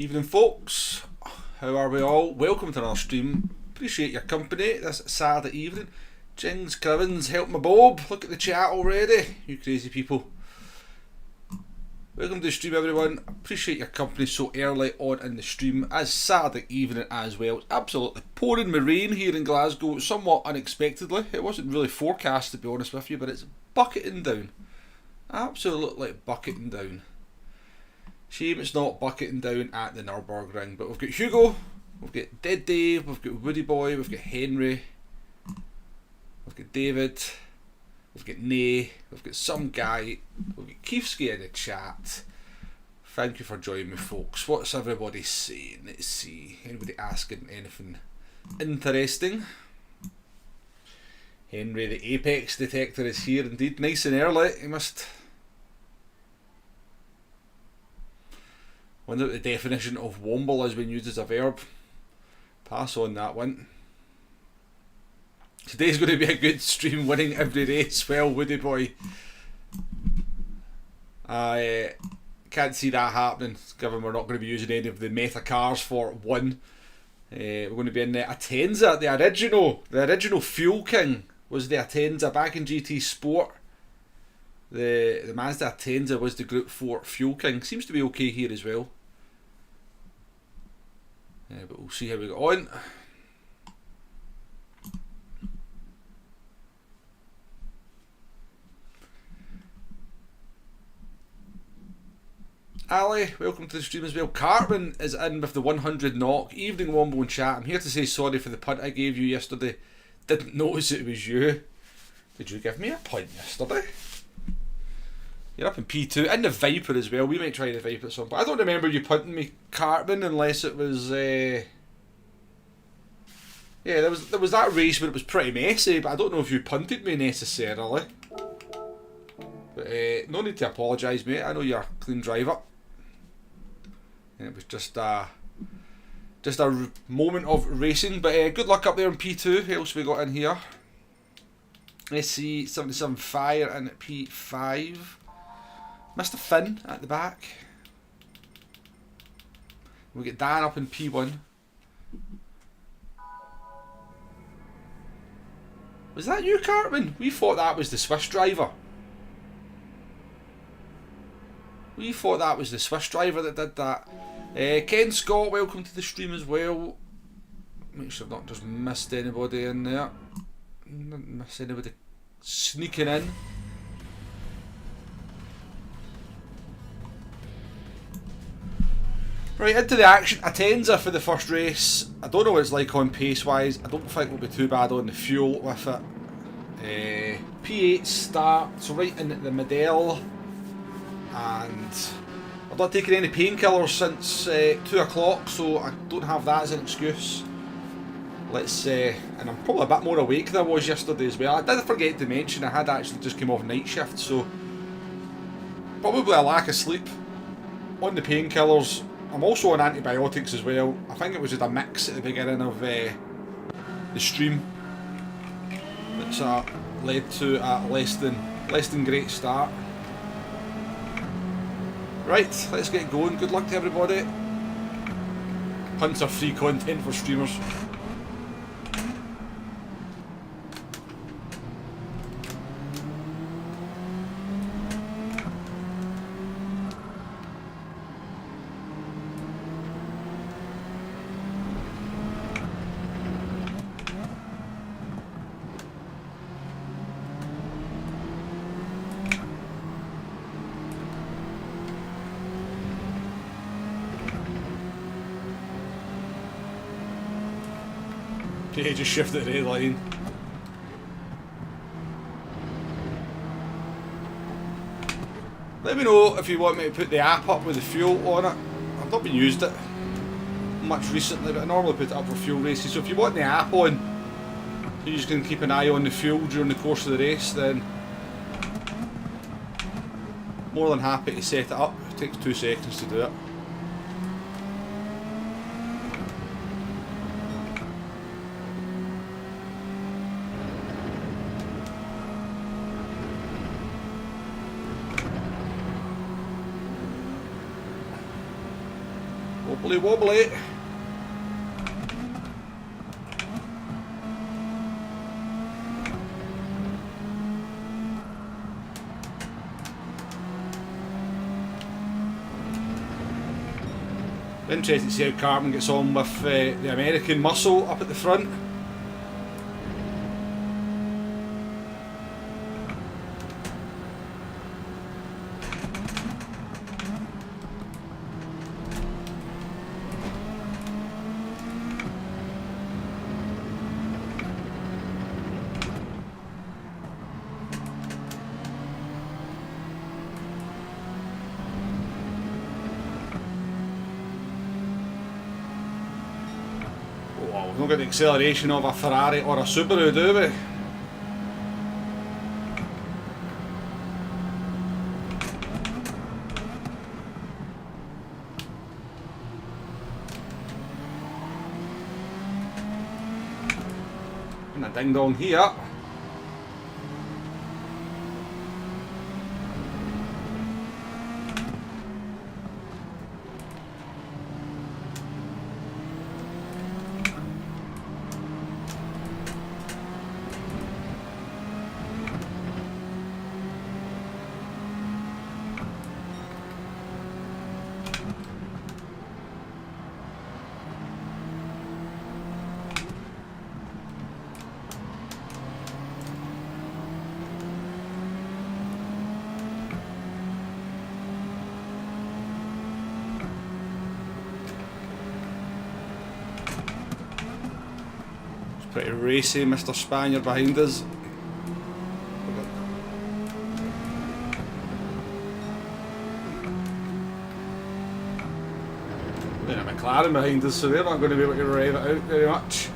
Evening folks, how are we all? Welcome to another stream. Appreciate your company this Saturday evening. Jings, Crivens, help my Bob. Look at the chat already, you crazy people. Welcome to the stream everyone. Appreciate your company so early on in the stream as Saturday evening as well. It's absolutely pouring with rain here in Glasgow, somewhat unexpectedly. It wasn't really forecast to be honest with you, but it's bucketing down. Absolutely bucketing down. Shame it's not bucketing down at the Nurburgring, but we've got Hugo, we've got Dead Dave, we've got Woody Boy, we've got Henry, we've got David, we've got Nay, we've got some guy, we've got Keefsky in the chat. Thank you for joining me folks. What's everybody saying? Let's see, anybody asking anything interesting? Henry the Apex Detector is here indeed, nice and early. He must wonder what the definition of womble has been used as a verb. Pass on that one. Today's going to be a good stream, winning every race. Well, Woody Boy, I can't see that happening, given we're not going to be using any of the meta cars for one. We're going to be in the Atenza, the original Fuel King was the Atenza back in GT Sport. The Mazda Atenza was the Group 4 Fuel King. Seems to be okay here as well. But we'll see how we go on. Ali, welcome to the stream as well. Cartman is in with the 100 knock. Evening Wombo and chat. I'm here to say sorry for the punt I gave you yesterday. Didn't notice it was you. Did you give me a punt yesterday? You're up in P2 and the Viper as well. We might try the Viper at some point. I don't remember you punting me, Cartman, unless it was yeah, there was that race where it was pretty messy, but I don't know if you punted me necessarily. But no need to apologise, mate. I know you're a clean driver. And it was just a moment of racing. But good luck up there in P2. Who else we got in here? Let's see, 77 Fire in P5. Mr. Finn at the back. We get Dan up in P1. Was that you, Cartman? We thought that was the Swiss driver. We thought that was the Swiss driver that did that. Ken Scott, welcome to the stream as well. Make sure I've not just missed anybody in there. Not missed anybody sneaking in. Right, into the action. Atenza for the first race. I don't know what it's like on pace wise. I don't think it'll be too bad on the fuel with it. P8 starts right in the middle. And I've not taken any painkillers since 2 o'clock, so I don't have that as an excuse. Let's and I'm probably a bit more awake than I was yesterday as well. I did forget to mention I had actually just come off night shift, so probably a lack of sleep on the painkillers. I'm also on antibiotics as well. I think it was just a mix at the beginning of the stream that's led to a less than great start. Right, let's get going. Good luck to everybody. Punts are free content for streamers. Yeah, just shift the red line. Let me know if you want me to put the app up with the fuel on it. I've not been used it much recently, but I normally put it up for fuel races. So if you want the app on, so you just can keep an eye on the fuel during the course of the race, then more than happy to set it up. It takes 2 seconds to do it. Wobbly wobbly. Interesting to see how Carmen gets on with the American muscle up at the front. Well, we've not got the acceleration of a Ferrari or a Subaru, do we? And a ding dong here. Pretty racy, Mr. Spaniard behind us. Then a McLaren behind us, so they're not going to be able to rev it out very much.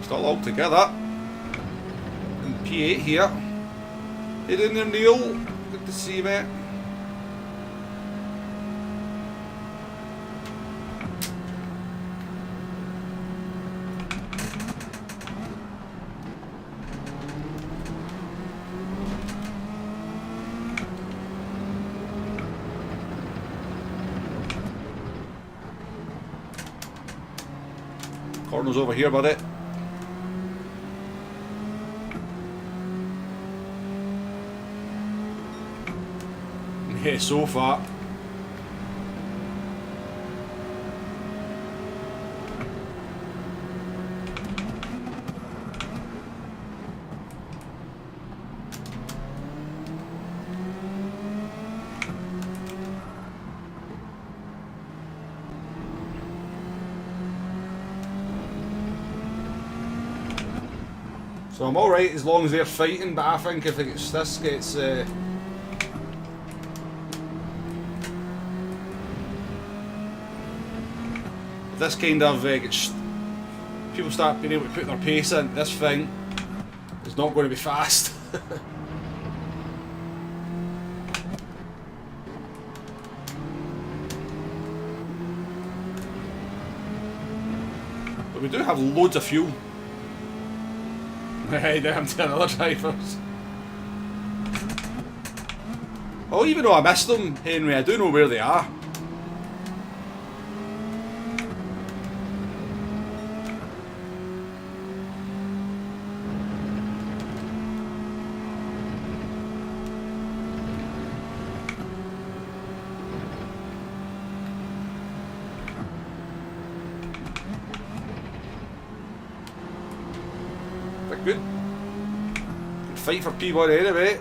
Still all together. And P8 here. Hey in there, Neil. Good to see you, mate. Corner's over here, buddy. Yeah, so far. So I'm alright as long as they're fighting, but I think if this gets if this kind of gets, people start being able to put their pace in, this thing is not going to be fast. But we do have loads of fuel. Hey, damn to other drivers. Oh, even though I missed them, Henry, I do know where they are. Good. Good fight for P1 anyway.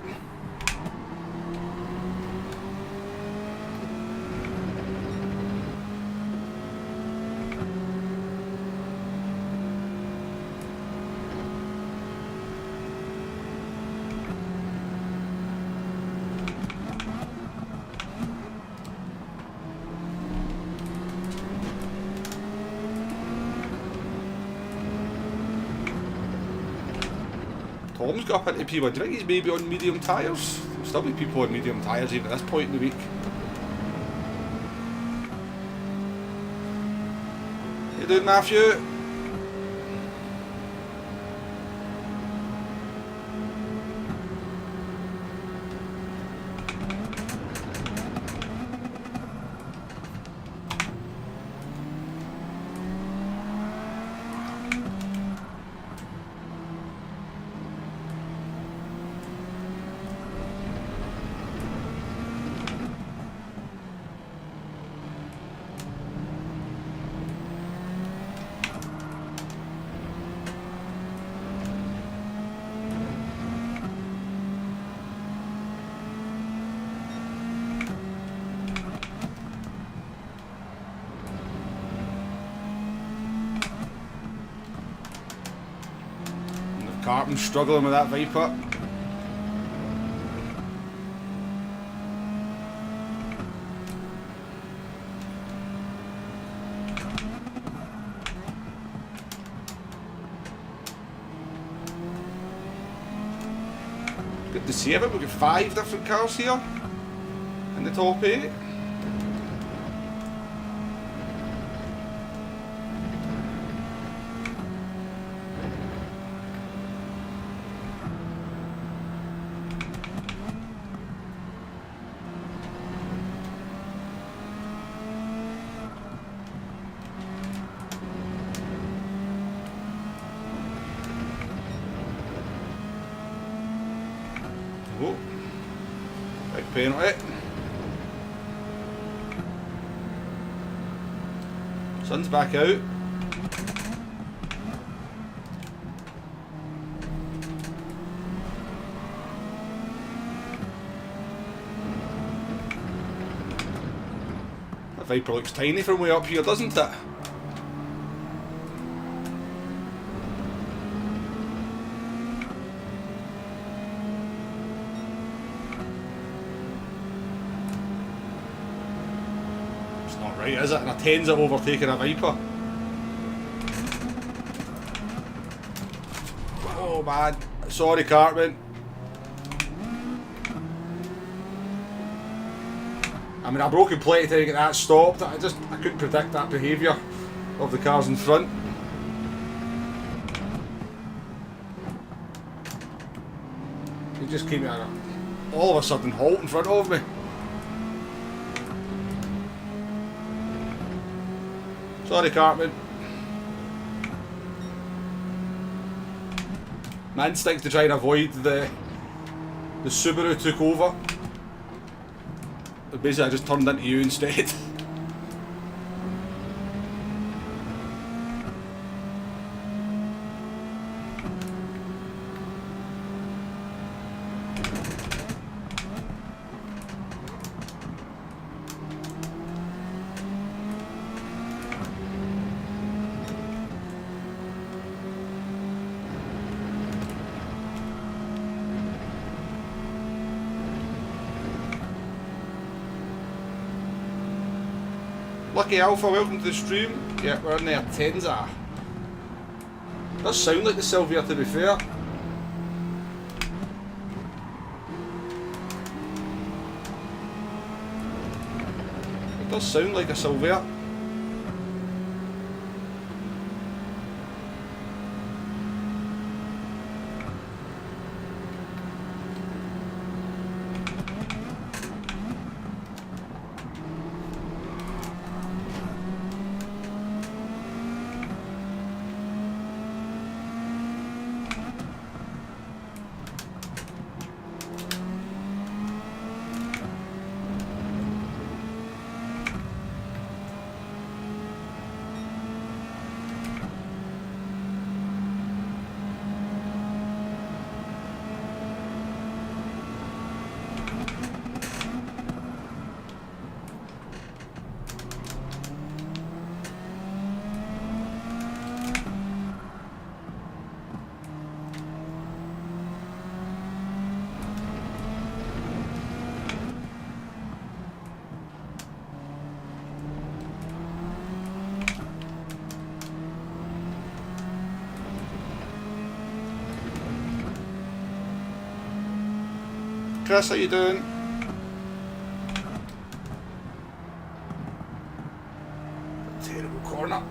Tom's got up into P1. Do you think he's maybe on medium tyres? There'll still be people on medium tyres even at this point in the week. you doing, Matthew? Cartman's struggling with that Viper. Good to see it. We've got 5 different cars here in the top 8. Oh, big penalty. Sun's back out. That Viper looks tiny from way up here, doesn't it? Right, is it? And a 10's have overtaken a Viper. Oh man, sorry Cartman. I mean, I broke in plenty to get that stopped. I couldn't predict that behaviour of the cars in front. He just came at all of a sudden halt in front of me. Sorry, Cartman. My instinct to try and avoid the Subaru took over. But basically I just turned into you instead. Lucky Alpha, welcome to the stream. Yeah, we're in there, Tenza. Does sound like the Silvia, to be fair. It does sound like a Silvia. Chris, how you doing? Terrible corner.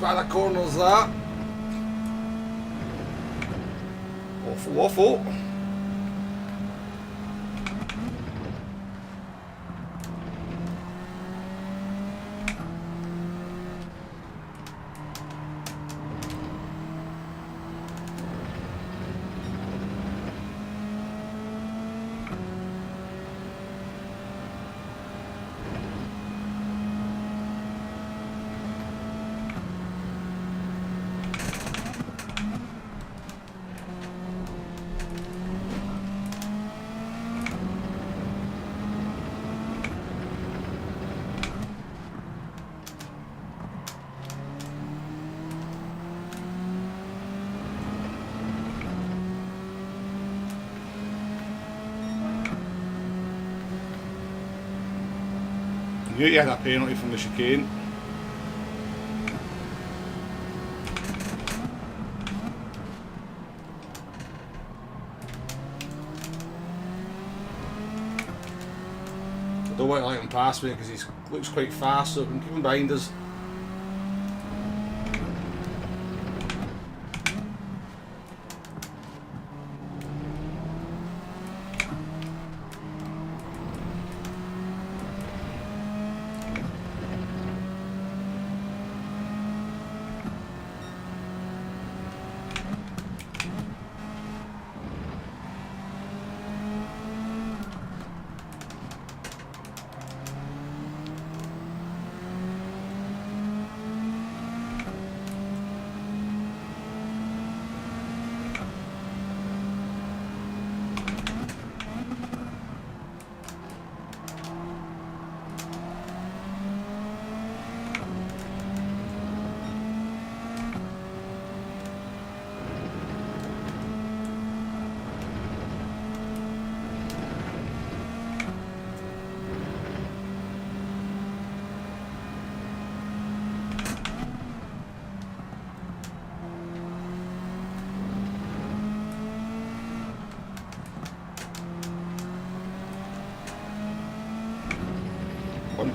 bad a corner as that. Awful, awful. I knew you had a penalty from the chicane. I don't want to let him pass me because he looks quite fast, so I can keep him behind us.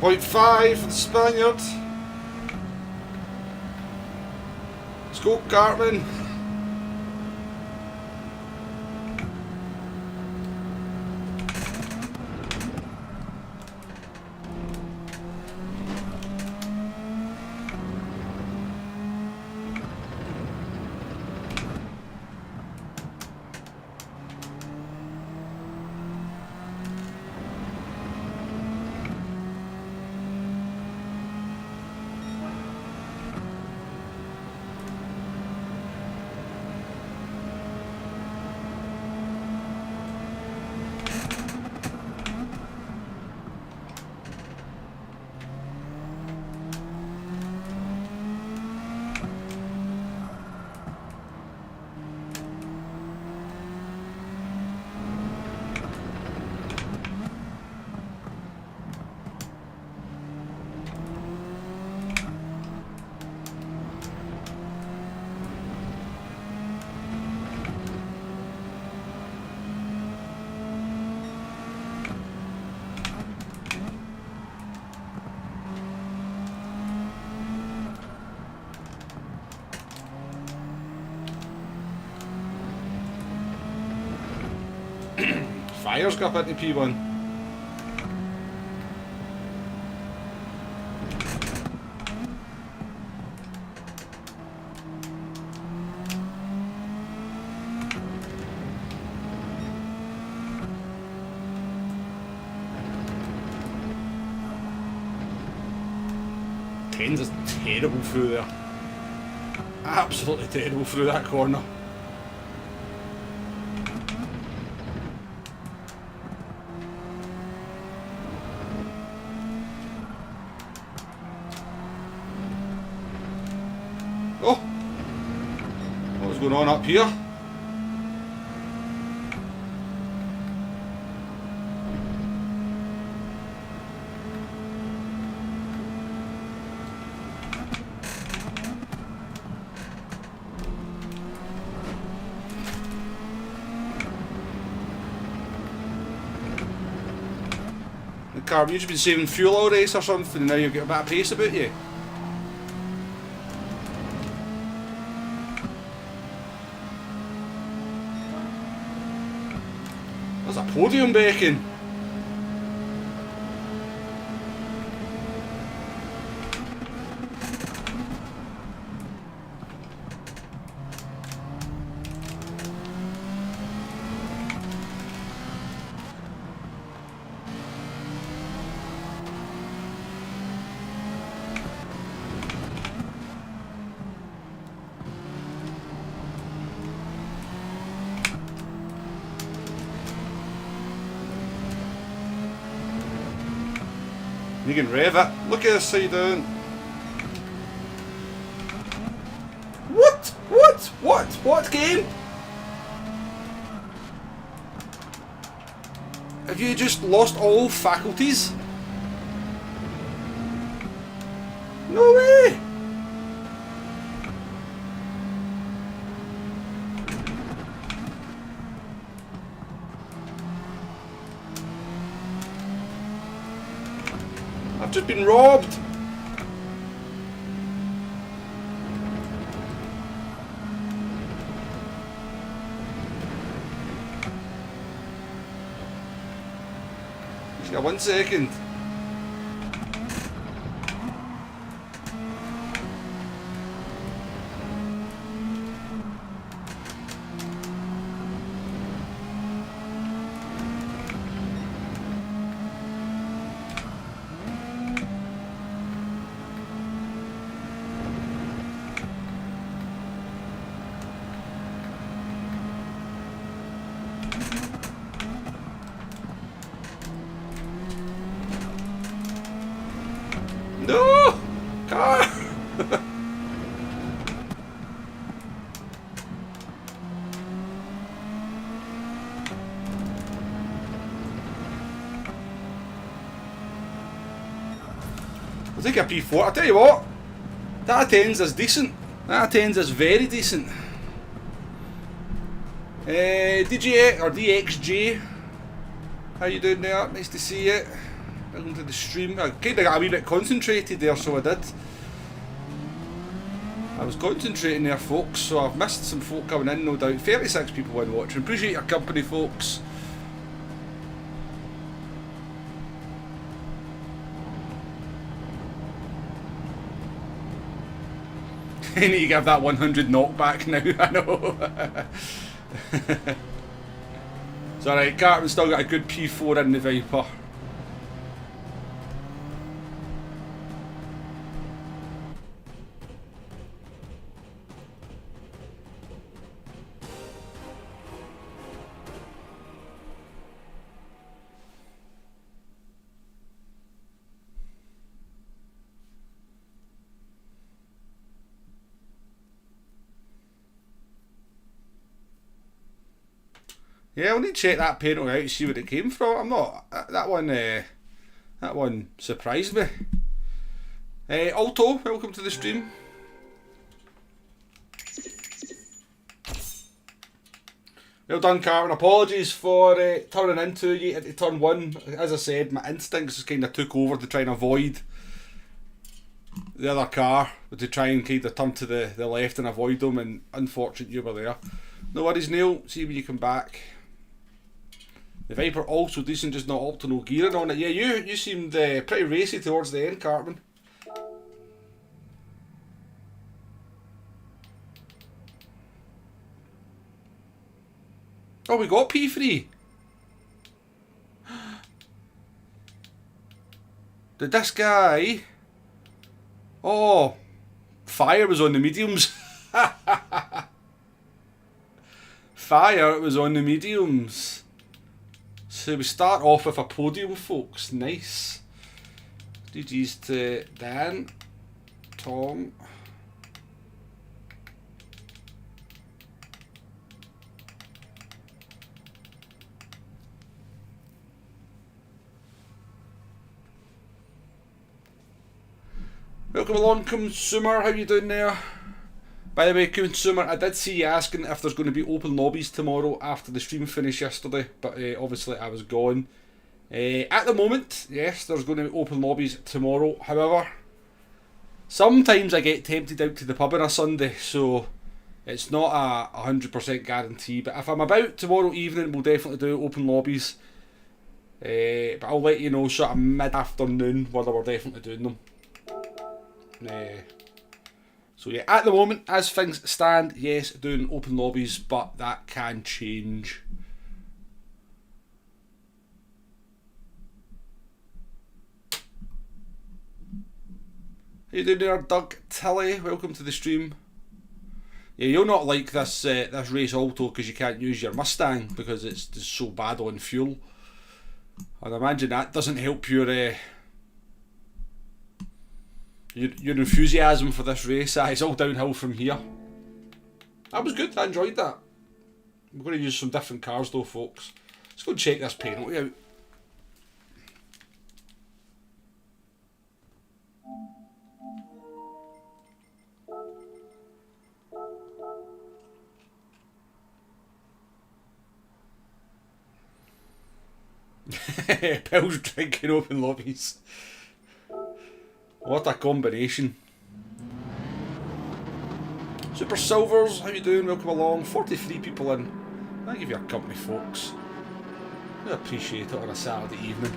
.5 for the Spaniard. Let's go, Cartman. Fire's got into P1. Tens is terrible through there. Absolutely terrible through that corner. Oh! What's going on up here? The car, you've been saving fuel all race or something, and now you've got a bit of pace about you. There's a podium bacon. You can rev it. Look at this side down. What? What game? Have you just lost all faculties? No way! I've just been robbed. Just got 1 second. No! Car! I'll take a P4. I'll tell you what, that attends is decent. That attends is very decent. DJ or DXJ, how you doing there? Nice to see you. Welcome to the stream. I kind of got a wee bit concentrated there, so I did. I was concentrating there, folks, so I've missed some folk coming in, no doubt. 36 people in watching. Appreciate your company, folks. I need to give that 100 knockback now, I know. It's alright, Cartman's still got a good P4 in the Viper. Yeah, I'll need to check that penalty out to see where it came from. I'm not... That one surprised me. Alto, welcome to the stream. Well done, Carmen. Apologies for turning into you at turn 1. As I said, my instincts just kind of took over to try and avoid the other car, but to try and kind of turn to the left and avoid them, and unfortunate you were there. No worries, Neil. See when you come back. The Viper also decent, just not optimal gearing on it. Yeah, you seemed pretty racy towards the end, Cartman. Oh, we got P3. Did this guy... Oh, Fire was on the mediums. Fire was on the mediums. So we start off with a podium, folks. Nice. GG's to Dan, Tom. Welcome along, Consumer. How you doing there? By the way, Consumer, I did see you asking if there's going to be open lobbies tomorrow after the stream finished yesterday, but obviously I was gone. At the moment, yes, there's going to be open lobbies tomorrow. However, sometimes I get tempted out to the pub on a Sunday, so It's not a 100% guarantee, but if I'm about tomorrow evening, we'll definitely do open lobbies. But I'll let you know sort of mid-afternoon whether we're definitely doing them. So yeah, at the moment, as things stand, yes, doing open lobbies, but that can change. How you doing there, Doug Tilly? Welcome to the stream. Yeah, you'll not like this this race auto because you can't use your Mustang because it's just so bad on fuel. I'd imagine that doesn't help your enthusiasm for this race. It's all downhill from here. That was good, I enjoyed that. I'm going to use some different cars though, folks. Let's go and check this penalty out. Pills drinking open lobbies. What a combination. Super Silvers, how you doing? Welcome along. 43 people in. Thank you for your company, folks. I appreciate it on a Saturday evening.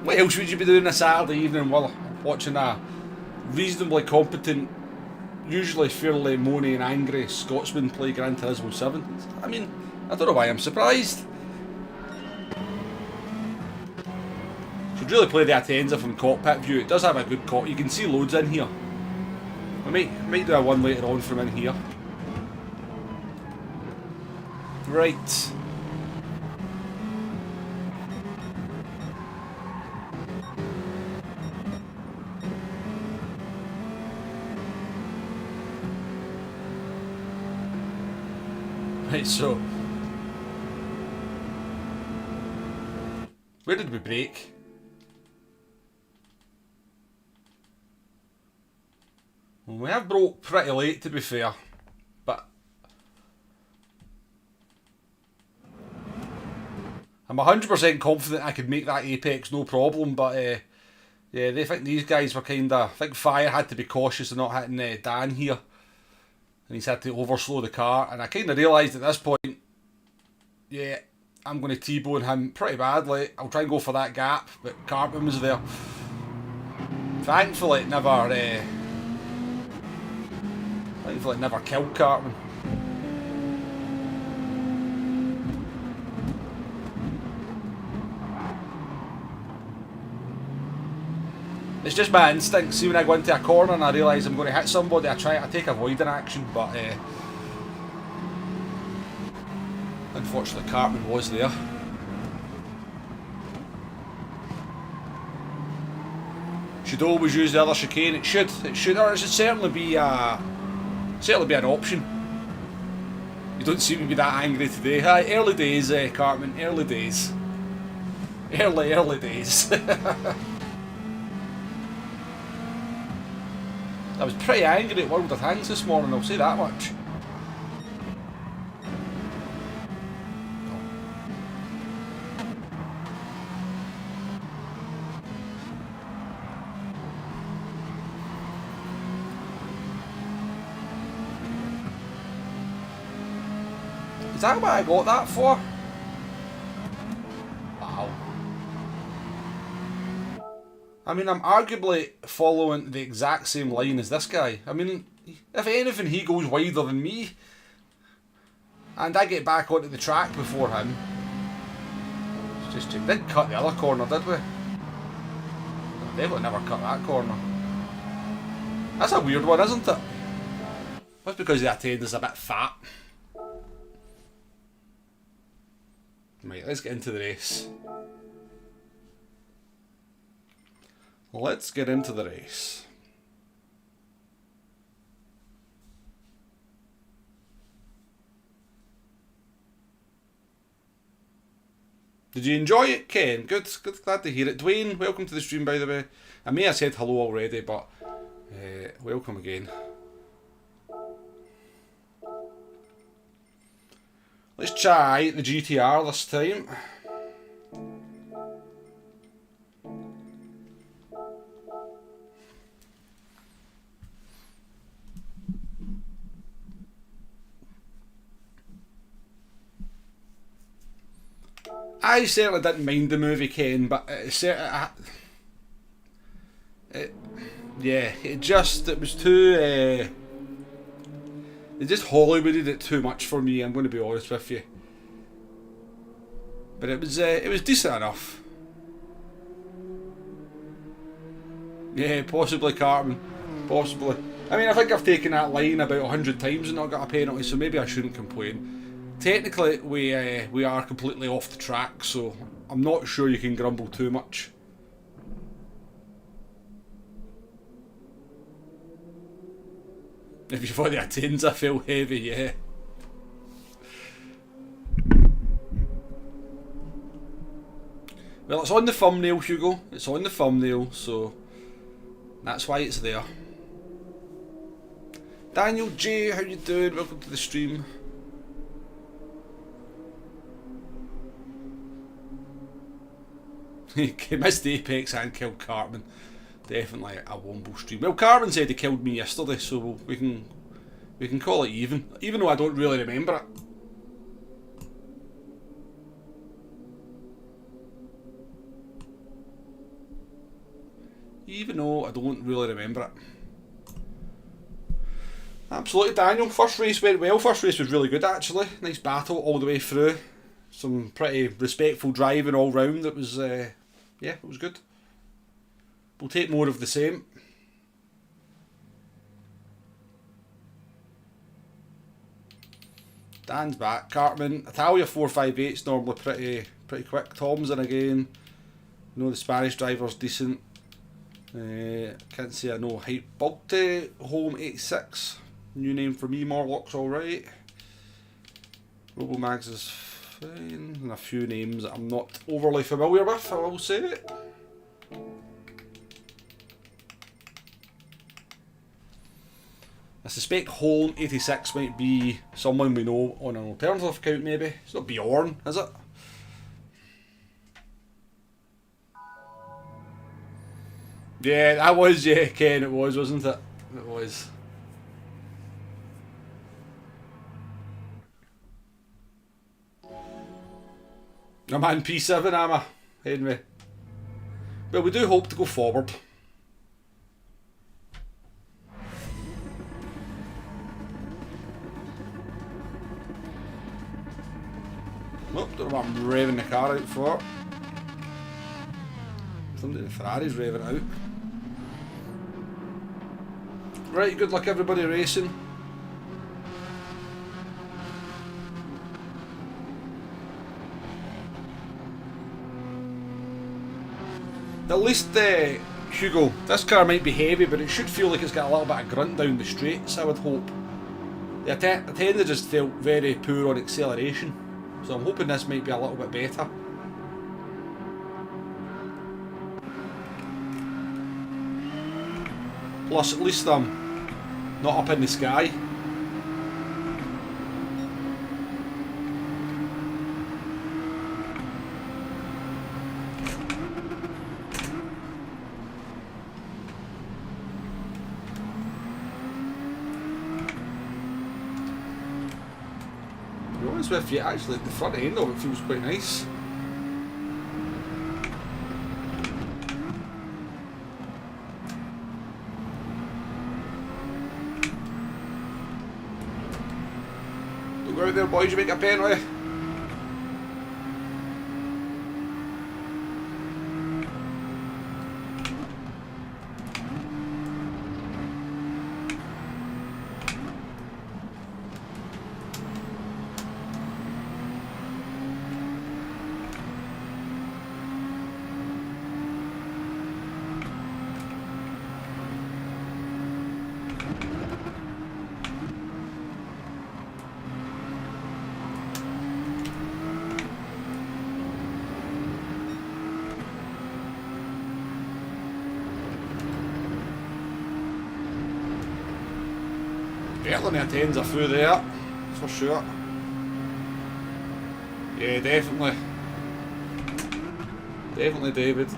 What else would you be doing on a Saturday evening while watching a reasonably competent, usually fairly moany and angry Scotsman play Gran Turismo 7? I mean, I don't know why I'm surprised. Should really play the Atenza from cockpit view. It does have a good cockpit. You can see loads in here. I might do a one later on from in here. Right. Right, so where did we break? Well, we have broke pretty late, to be fair, but I'm 100% confident I could make that apex no problem. But yeah, they think these guys were I think Fire had to be cautious of not hitting Dan here, and he's had to overslow the car, and I kind of realised at this point, yeah, I'm going to T-bone him pretty badly. I'll try and go for that gap, but Cartman was there. Thankfully it never killed Cartman. It's just my instinct. See, when I go into a corner and I realise I'm going to hit somebody, I take avoiding action, but unfortunately Cartman was there. Should always use the other chicane. It should, or it should certainly be an option. You don't seem to be that angry today. Hi, early days, Cartman. Early days. Early days. I was pretty angry at World of Tanks this morning, I'll say that much. Is that what I got that for? Wow. I mean, I'm arguably following the exact same line as this guy. I mean, if anything, he goes wider than me. And I get back onto the track before him. It's just, we didn't cut the other corner, did we? Definitely never cut that corner. That's a weird one, isn't it? That's because the Atenda's a bit fat. Right, let's get into the race. Let's get into the race. Did you enjoy it, Ken? Good, glad to hear it. Dwayne, welcome to the stream, by the way. I may have said hello already, but welcome again. Let's try the GTR this time. I certainly didn't mind the movie, Ken, but it was too. They just Hollywooded it too much for me. I'm going to be honest with you, but it was decent enough. Yeah, possibly, Cartman, possibly. I mean, I think I've taken that line about 100 times and not got a penalty, so maybe I shouldn't complain. Technically, we are completely off the track, so I'm not sure you can grumble too much. If you've already attained, I feel heavy, yeah. Well, it's on the thumbnail, Hugo. It's on the thumbnail, so that's why it's there. Daniel J, how you doing? Welcome to the stream. He missed Apex and killed Cartman. Definitely a Womble stream. Well, Cartman said he killed me yesterday, so we can call it even though I don't really remember it. Even though I don't really remember it. Absolutely, Daniel. First race went well. First race was really good, actually. Nice battle all the way through. Some pretty respectful driving all round. It was, yeah, it was good. We'll take more of the same. Dan's back. Cartman. Italia 458's normally pretty quick. Tom's in again. You know, the Spanish driver's decent. Can't say I know Hype Bulte. Home 86. New name for me. Morlock's alright. Robomags is fine. And a few names that I'm not overly familiar with, I will say it. I suspect Home 86 might be someone we know on an alternative account, maybe. It's not Bjorn, is it? Yeah, that was, yeah, Ken, it was, wasn't it? It was. I'm in P7, am I? Anyway. Well, we do hope to go forward. Nope, don't know what I'm revving the car out for. Somebody in Ferrari's revving out. Right, good luck everybody racing. At least, Hugo, this car might be heavy, but it should feel like it's got a little bit of grunt down the straights, I would hope. The Attenda just felt very poor on acceleration, so I'm hoping this might be a little bit better. Plus, at least I'm not up in the sky. With you, actually, the front end of it feels quite nice. Don't go out there, boys, you make a penalty. Definitely attends a few there, for sure. Yeah, definitely. Definitely, David.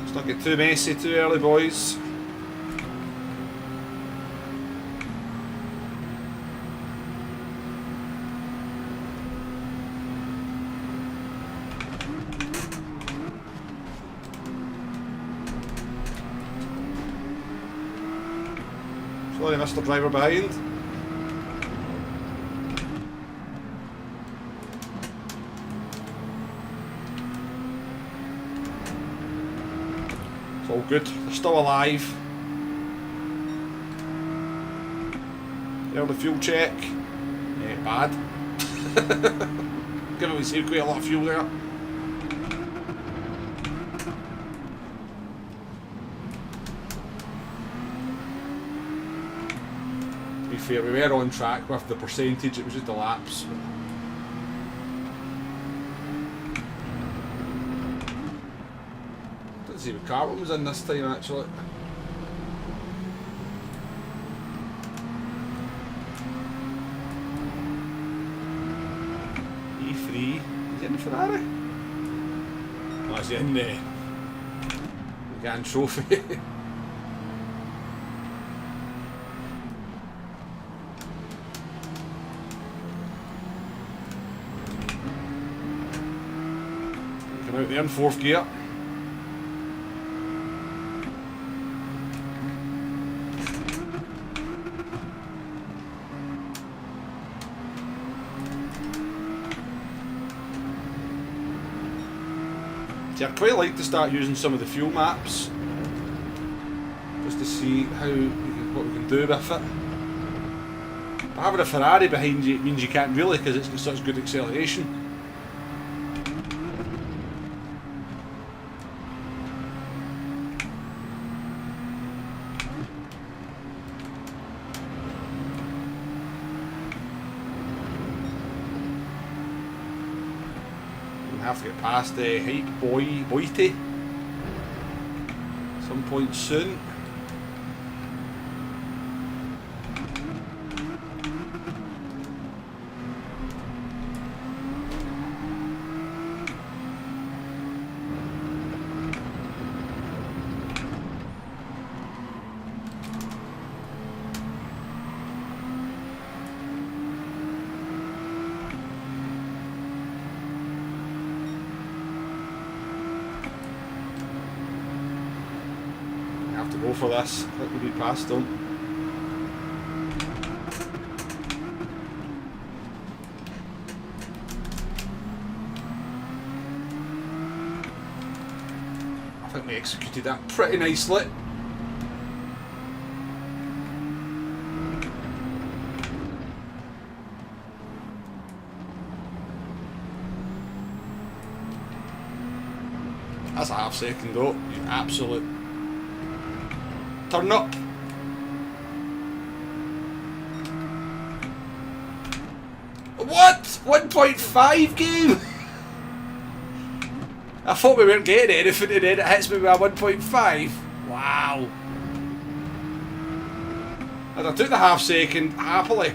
Let's not get too messy too early, boys. Sorry, Mr. Driver behind. It's all good. They're still alive. There's the fuel check. Yeah, bad. Given we saved quite a lot of fuel there. To be fair, we were on track with the percentage, it was just the laps. Didn't see what car was in this time actually. E3, is he in the Ferrari? No, is he in the Gran Trophy? Out there in 4th gear. See, I'd quite like to start using some of the fuel maps just to see what we can do with it. But having a Ferrari behind you means you can't really, because it's got such good acceleration. Have to get past the Hype Boite some point soon. To go for this. I think we'll be past them. I think we executed that pretty nicely. That's a half second though, you absolute turn up. What? 1.5 game? I thought we weren't getting anything and then it hits me with a 1.5. Wow. And I took the half second happily.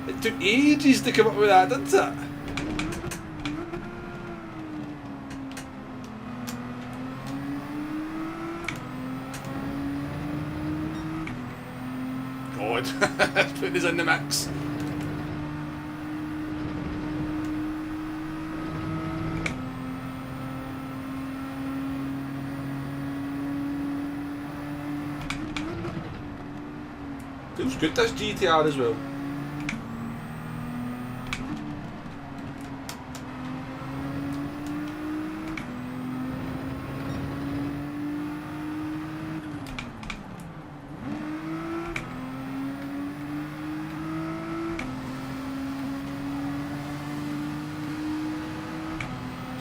It took ages to come up with that, didn't it? Putting us in the mix. Feels good, this GTR as well.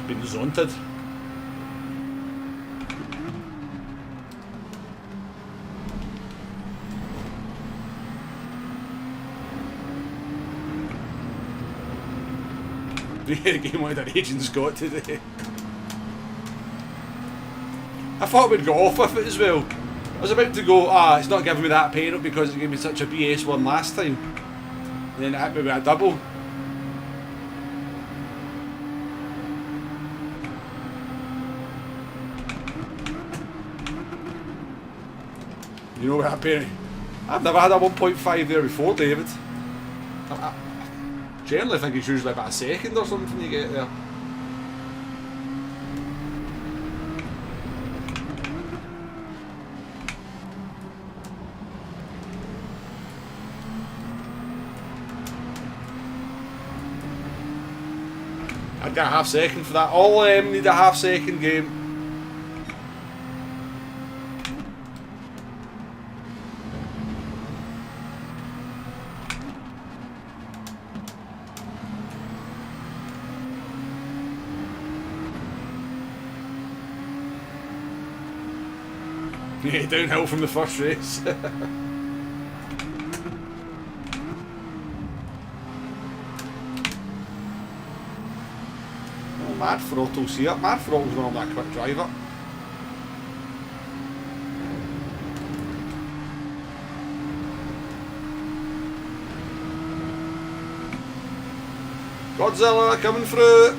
Been zonted. The game like our agents got today. I thought we'd go off with it as well. I was about to go, it's not giving me that payout because it gave me such a BS one last time. And then it hit me with a double. You know what, Penny? I've never had a 1.5 there before, David. I generally think it's usually about a second or something you get there. get a half second for that. All of them need a half second game. Yeah, downhill from the first race. Mad throttles here. Mad throttles on that quick driver. Godzilla coming through.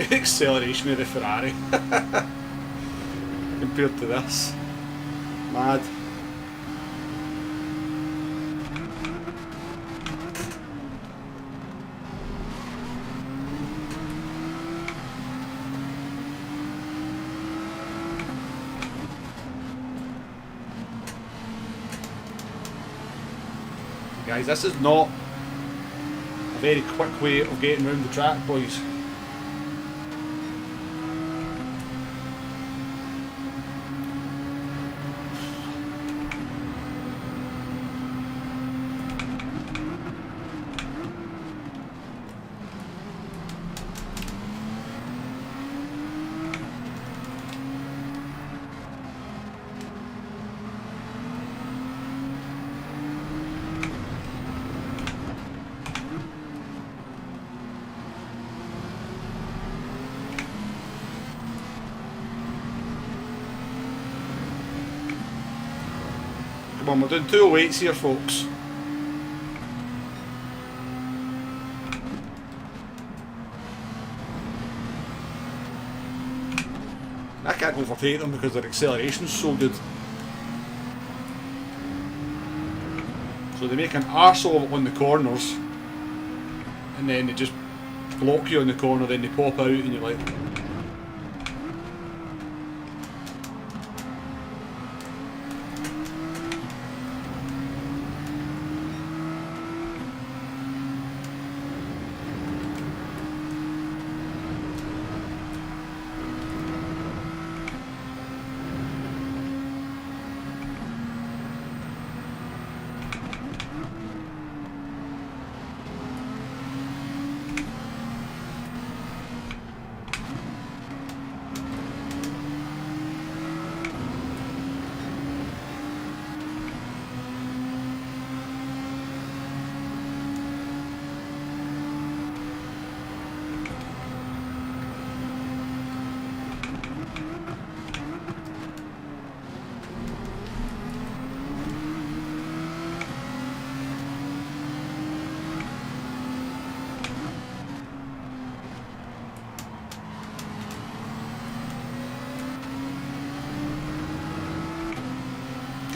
Acceleration of the Ferrari compared to this. Mad. Guys, this is not a very quick way of getting around the track, boys. Come on, we're doing 208s here, folks. I can't overtake them because their acceleration's so good. So they make an arsehole of it on the corners, and then they just block you on the corner, then they pop out and you're like...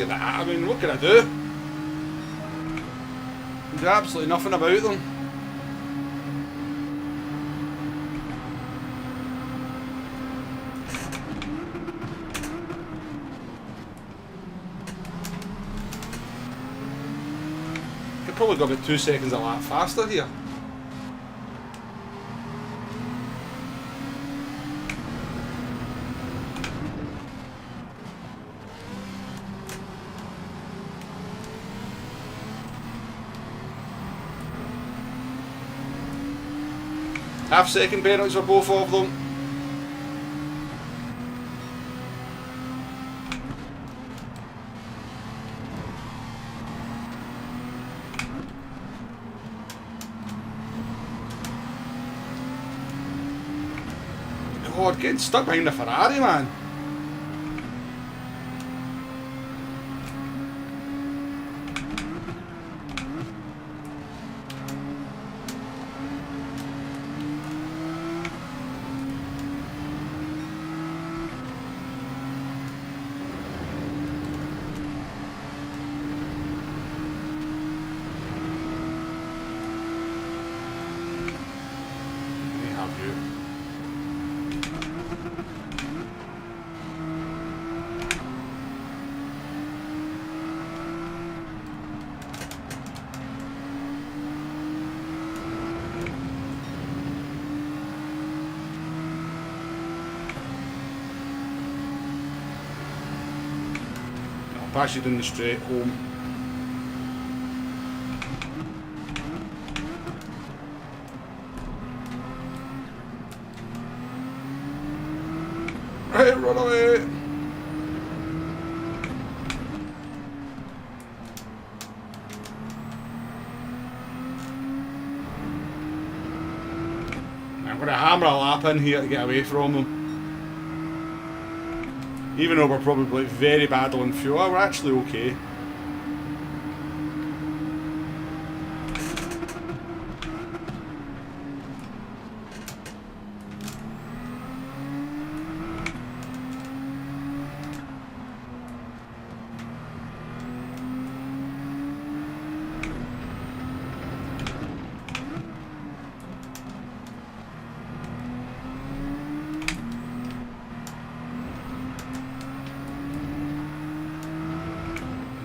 I mean, what can I do? Do absolutely nothing about them. Could probably go about 2 seconds a lap faster here. Half second penalties for both of them. God, getting stuck behind the Ferrari, man. pass you down the straight home. Right, run away! I'm going to hammer a lap in here to get away from them. Even though we're probably very bad on fuel, we're actually okay.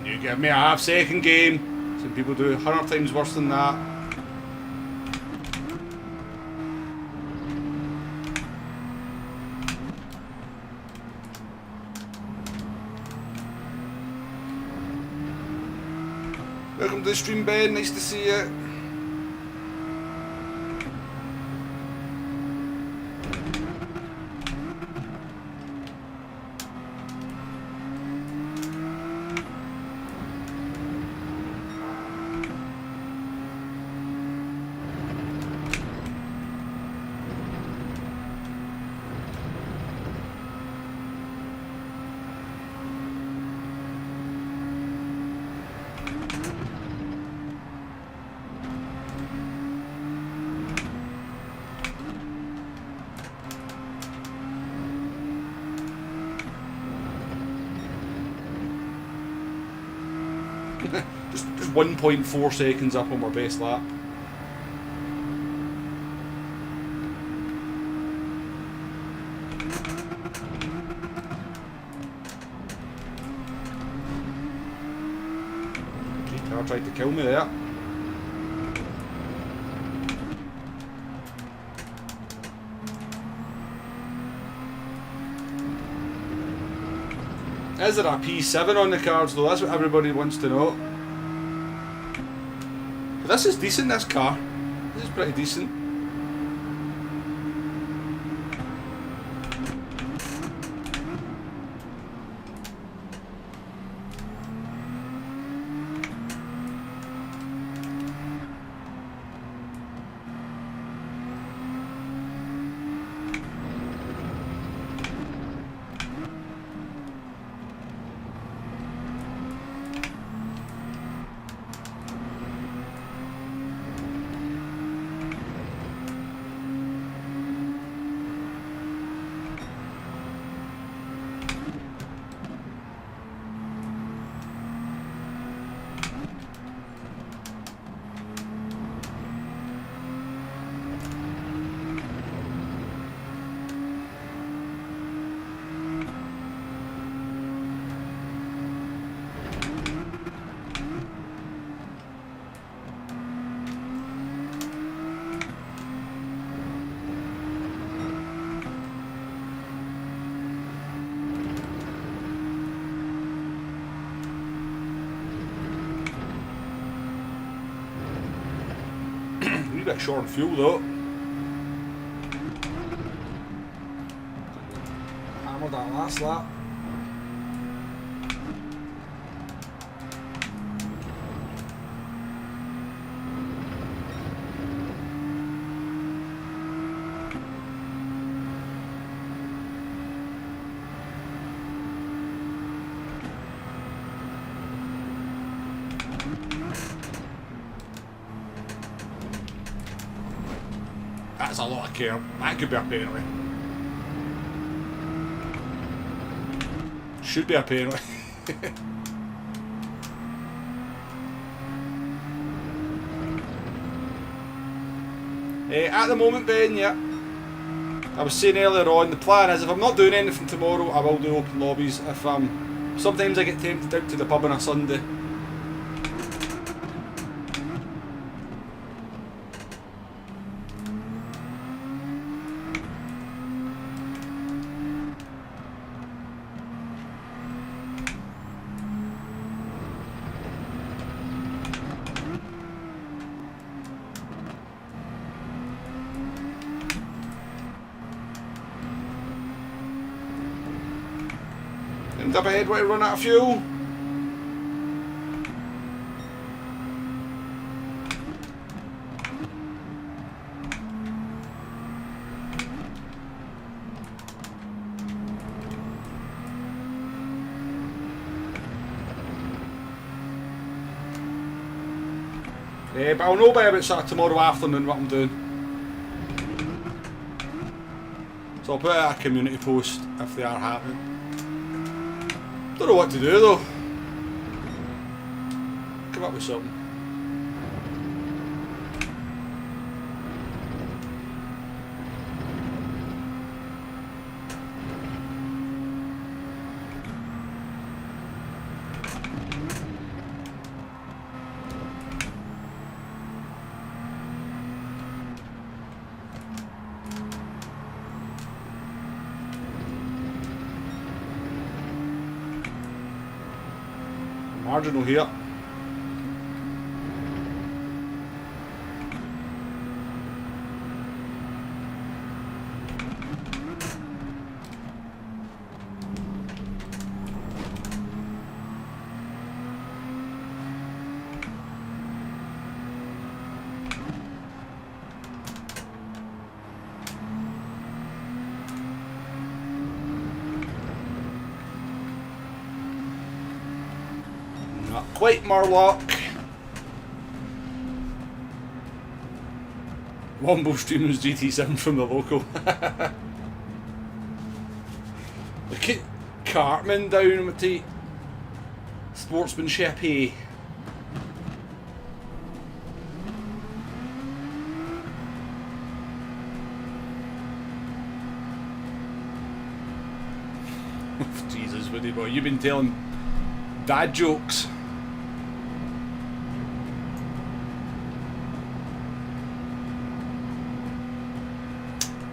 You give me a half-second game. Some people do 100 times worse than that. Welcome to the stream, Ben. Nice to see you. just 1.4 seconds up on our base lap. Car tried to kill me there. Is there a P7 on the cards though? That's what everybody wants to know. But this is decent, this car. This is pretty decent. A bit short on fuel though. Hammered that last lap. That's a lot of care. That could be a penalty. Should be a penalty. At the moment, Ben, yeah. I was saying earlier on, the plan is if I'm not doing anything tomorrow, I will do open lobbies. If sometimes I get tempted out to the pub on a Sunday. End up ahead, way to run out of fuel. But I'll know by about sort of tomorrow afternoon what I'm doing. So I'll put out a community post if they are happening. Don't know what to do though. Come up with something. Marginal here. Not quite Murloc. Wombo streams GT7 from the local. Look at Cartman down with the sportsmanship, eh? Jesus, Woody boy, you've been telling dad jokes.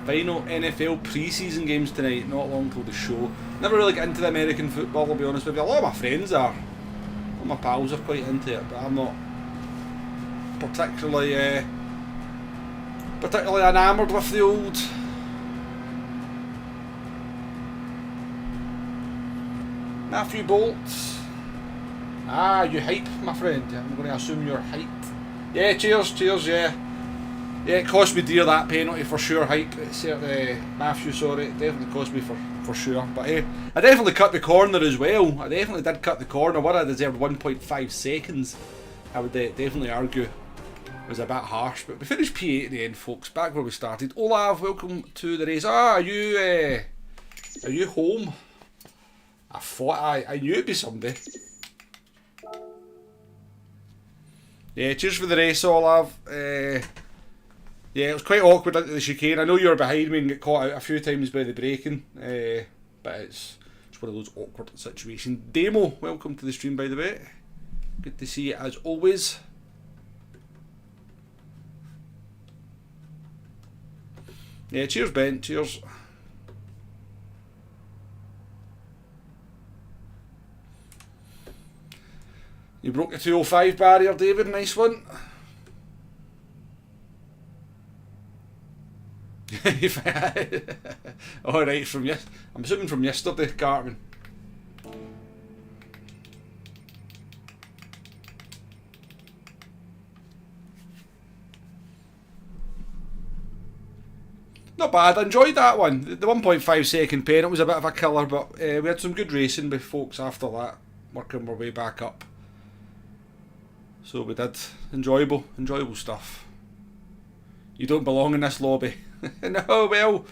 Final NFL pre-season games tonight, not long till the show. Never really get into the American football, I'll be honest with you. A lot of my friends are. A lot of my pals are quite into it, but I'm not particularly enamoured with the old Matthew Bolt. Ah, you hype, my friend. I'm going to assume you're hyped. Yeah, cheers, yeah. Yeah, it cost me dear, that penalty, for sure, hype. It's Matthew, sorry, it definitely cost me for sure. But I definitely cut the corner as well. I definitely did cut the corner. What I deserved 1.5 seconds, I would definitely argue was a bit harsh. But we finished P8 at the end, folks, back where we started. Olav, welcome to the race. Ah, are you home? I thought I knew it'd be somebody. Yeah, cheers for the race, Olav. Yeah, it was quite awkward into the chicane. I know you were behind me and got caught out a few times by the braking, but it's one of those awkward situations. Demo, welcome to the stream, by the way. Good to see you as always. Yeah, cheers, Ben. Cheers. You broke the 205 barrier, David. Nice one. Alright, I'm assuming from yesterday, Cartman. Not bad, I enjoyed that one. The 1.5 second penalty was a bit of a killer, but we had some good racing with folks after that, working our way back up. So we did enjoyable stuff. You don't belong in this lobby. No, well,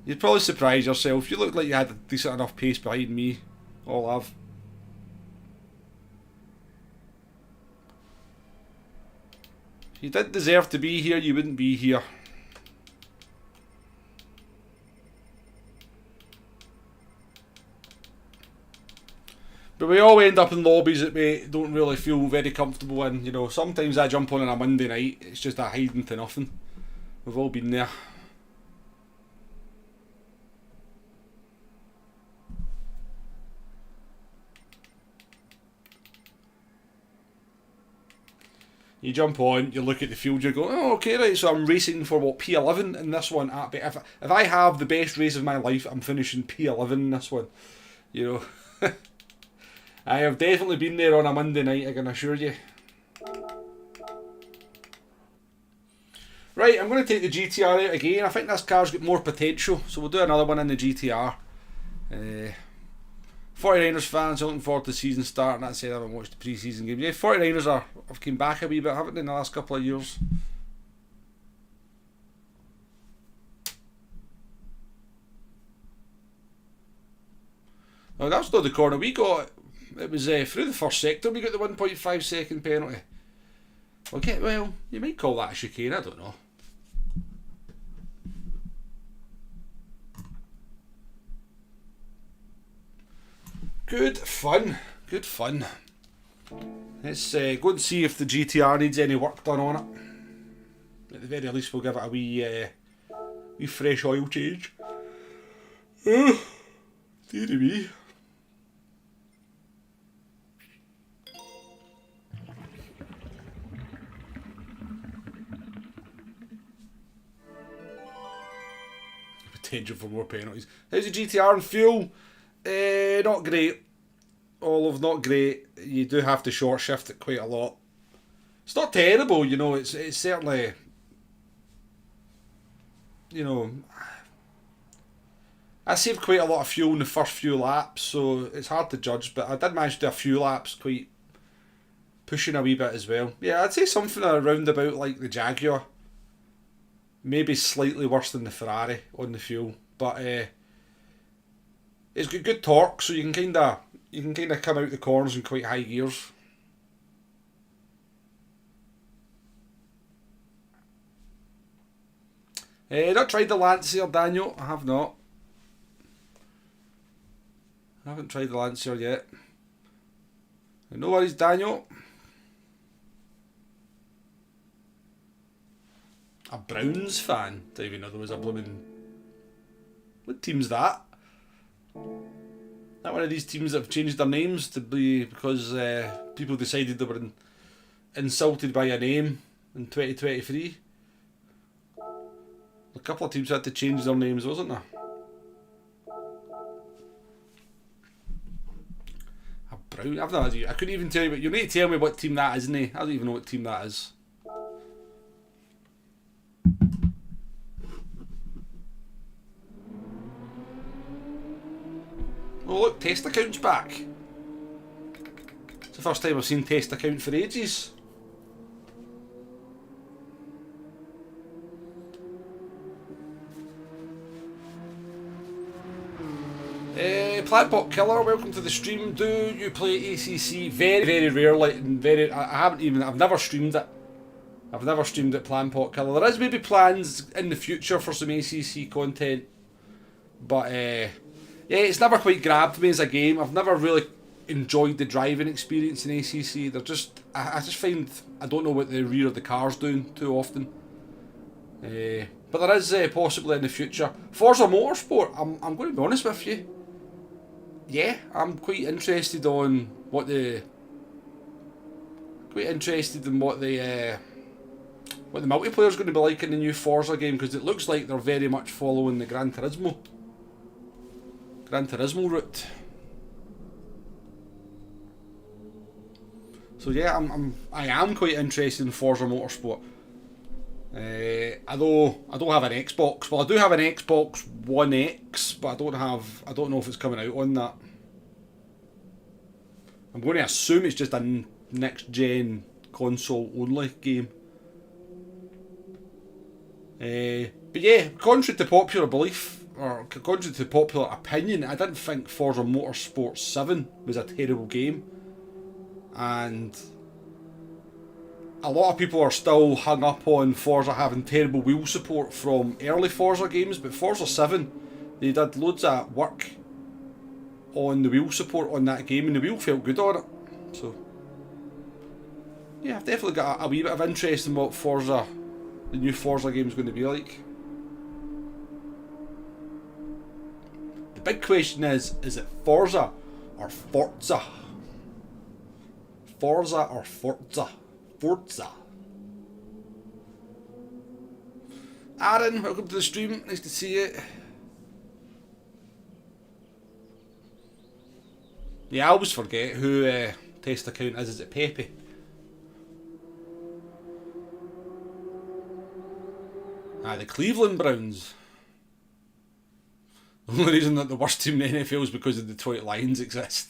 you'd probably surprise yourself. You looked like you had a decent enough pace behind me. All I've. If you did deserve to be here, you wouldn't be here. But we all end up in lobbies that we don't really feel very comfortable in. You know, sometimes I jump on a Monday night, it's just a hiding to nothing. We've all been there. You jump on, you look at the field, you go, oh, okay, right, so I'm racing for, what, P11 in this one. If I have the best race of my life, I'm finishing P11 in this one. You know. I have definitely been there on a Monday night, I can assure you. Right, I'm going to take the GTR out again. I think this car's got more potential, so we'll do another one in the GTR. 49ers fans are looking forward to the season starting. That said, I haven't watched the pre-season games. Yeah, 49ers have come back a wee bit, haven't they, in the last couple of years? Oh, that's not the corner we got. It was through the first sector we got the 1.5 second penalty. Okay, well, you might call that a chicane, I don't know. Good fun, good fun. Let's go and see if the GTR needs any work done on it. At the very least, we'll give it a wee fresh oil change. Dearie me. Potential for more penalties. How's the GTR and fuel? Not great. Olive, not great. You do have to short shift it quite a lot. It's not terrible, you know. It's certainly, you know, I saved quite a lot of fuel in the first few laps, so it's hard to judge. But I did manage to do a few laps, quite pushing a wee bit as well. Yeah, I'd say something around about like the Jaguar. Maybe slightly worse than the Ferrari on the fuel, but it's got good torque, so you can kind of come out the corners in quite high gears. Not tried the Lancia, Daniel. I have not. I haven't tried the Lancia yet. No worries, Daniel. A Browns fan? Didn't even know there was a blooming... What team's that? That one of these teams that have changed their names to be because people decided they were insulted by a name in 2023. A couple of teams had to change their names, wasn't there? A Brown? I've no idea. I couldn't even tell you, but you need to tell me what team that is, innit? I don't even know what team that is. Oh look, test account's back. It's the first time I've seen test account for ages. Plant Pot Killer, welcome to the stream. Do you play ACC? Very, very rarely, and I've never streamed it. I've never streamed it, Plant Pot Killer. There is maybe plans in the future for some ACC content, but yeah, it's never quite grabbed me as a game. I've never really enjoyed the driving experience in ACC. They're just, I just find I don't know what the rear of the car's doing too often. But there is possibly in the future. Forza Motorsport, I'm going to be honest with you. Yeah, I'm quite interested on what the multiplayer is going to be like in the new Forza game, because it looks like they're very much following the Gran Turismo route. So yeah, I am quite interested in Forza Motorsport. Although I don't have an Xbox. Well, I do have an Xbox One X, but I don't know if it's coming out on that. I'm going to assume it's just a next gen console only game. But yeah, contrary to popular belief, or contrary to popular opinion, I didn't think Forza Motorsport 7 was a terrible game. And a lot of people are still hung up on Forza having terrible wheel support from early Forza games, but Forza 7, they did loads of work on the wheel support on that game, and the wheel felt good on it. So yeah, I've definitely got a wee bit of interest in what the new Forza game is going to be like. The big question is it Forza or Forza? Forza or Forza? Forza. Aaron, welcome to the stream. Nice to see you. Yeah, I always forget who test account is. Is it Pepe? Ah, the Cleveland Browns. The only reason that the worst team in the NFL is because the Detroit Lions exist.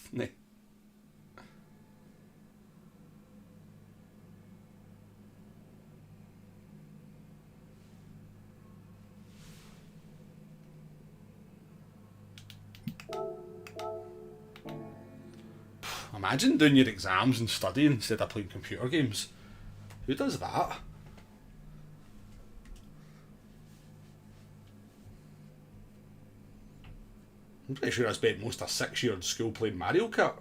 Imagine doing your exams and studying instead of playing computer games. Who does that? I'm pretty sure I spent most of 6 years in school playing Mario Kart.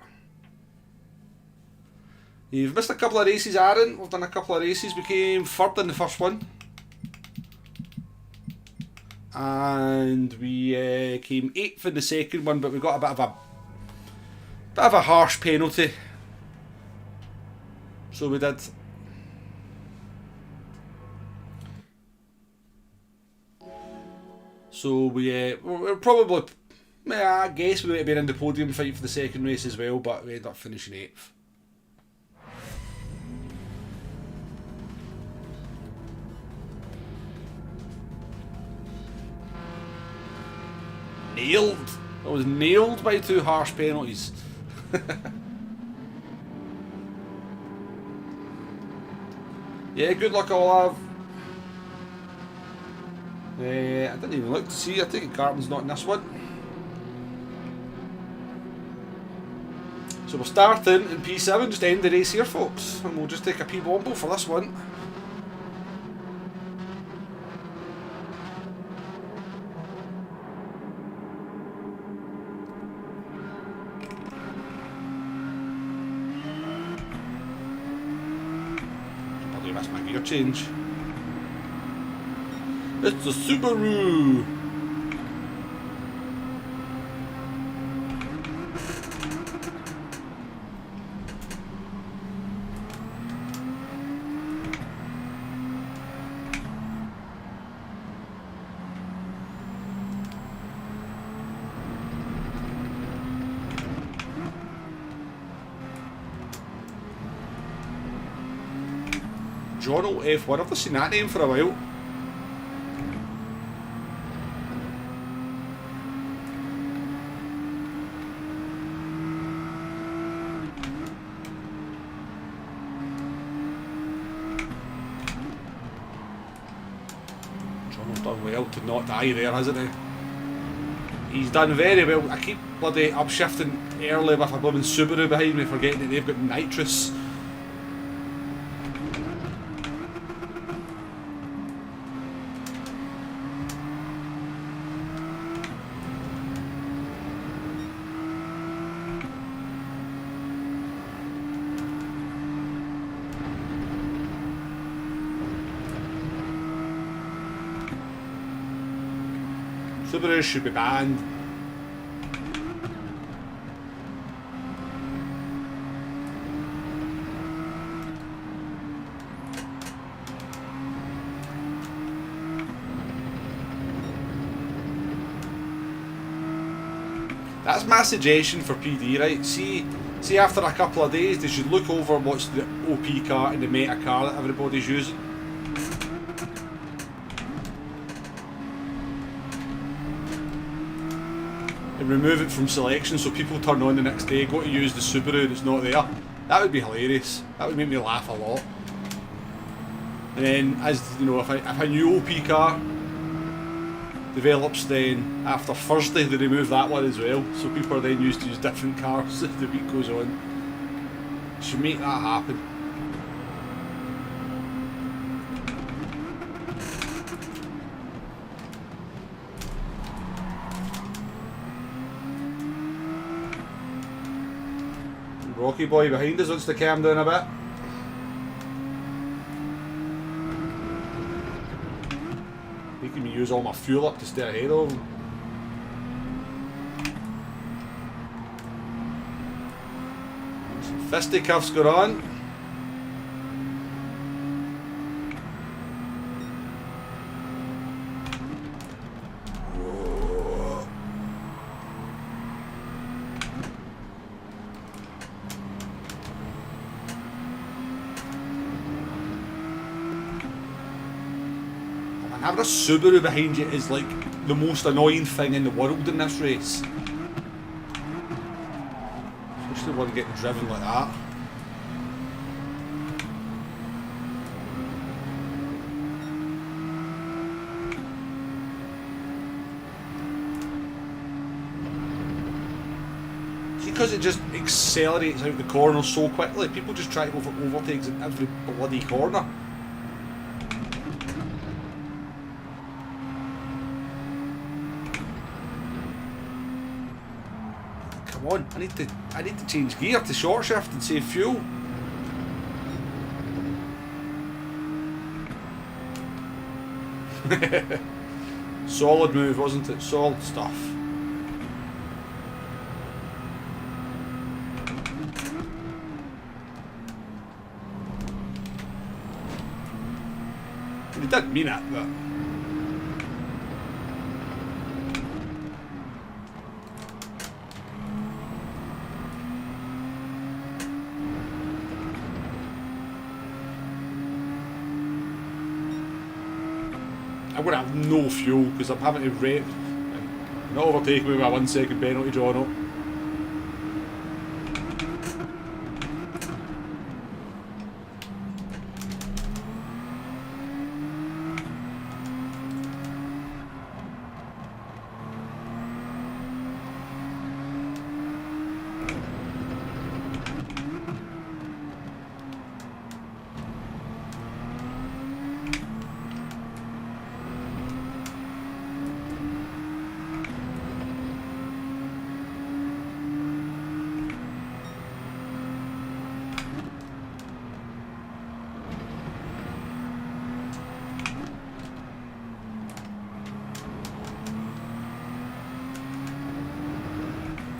You've missed a couple of races, Aaron. We've done a couple of races. We came third in the first one. And we came 8th in the second one, but we got a bit of a harsh penalty. So we did. So we're probably, I guess we might have been in the podium fight for the second race as well, but we ended up finishing 8th. Nailed! I was nailed by 2 harsh penalties. Yeah, good luck, Olav. I didn't even look to see. I think Carton's not in this one. So we're starting in P7, just end the race here, folks, and we'll just take a P-Womble for this one. Probably missed my gear change. It's a Subaru! Jono F1, I've not seen that name for a while. Jono's done well to not die there, hasn't he? He's done very well. I keep bloody upshifting early with a blooming Subaru behind me, forgetting that they've got nitrous. Subarus should be banned. That's my suggestion for PD, right? See after a couple of days, they should look over what's the OP car and the meta car that everybody's using. And remove it from selection so people turn on the next day, go to use the Subaru and it's not there. That would be hilarious. That would make me laugh a lot. And then, as you know, if a new OP car develops, then after Thursday they remove that one as well, so people are then used to use different cars as the week goes on. Should make that happen. Rocky boy behind us wants to calm down a bit. Making me use all my fuel up to stay ahead of him. Some fisticuffs going on. Having a Subaru behind you is like the most annoying thing in the world in this race. Especially one getting driven like that. Because it just accelerates out the corner so quickly, people just try to go for overtakes in every bloody corner. Come on, I need to change gear to short shift and save fuel. Solid move, wasn't it? Solid stuff. He didn't mean it, but... I'm going to have no fuel because I'm having to rate and not overtake me with a 1 second penalty drawn up.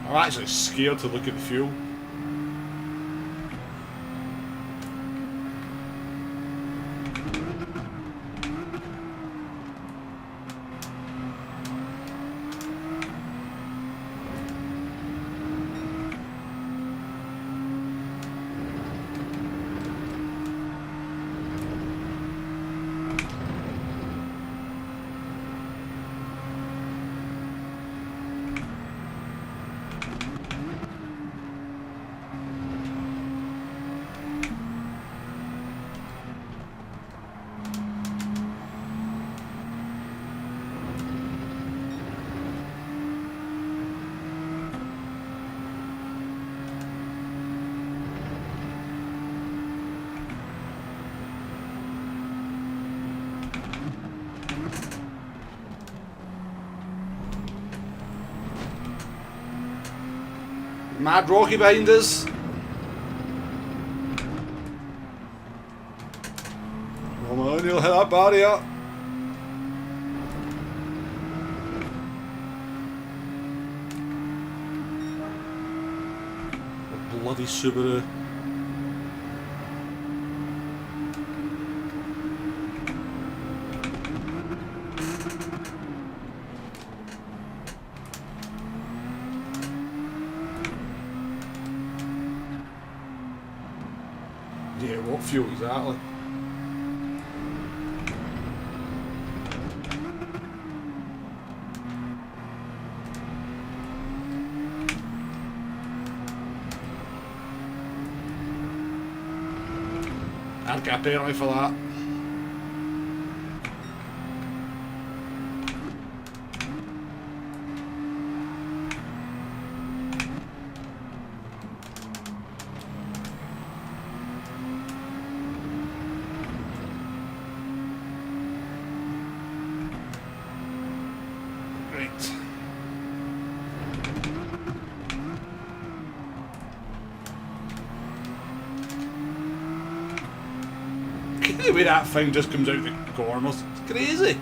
I'm actually scared to look at the fuel. Mad Rocky behind us. Come on, you'll hit that barrier. The bloody Subaru. Yeah, what fuel exactly? I'd get a penalty for that. The way that thing just comes out the corners, it's crazy.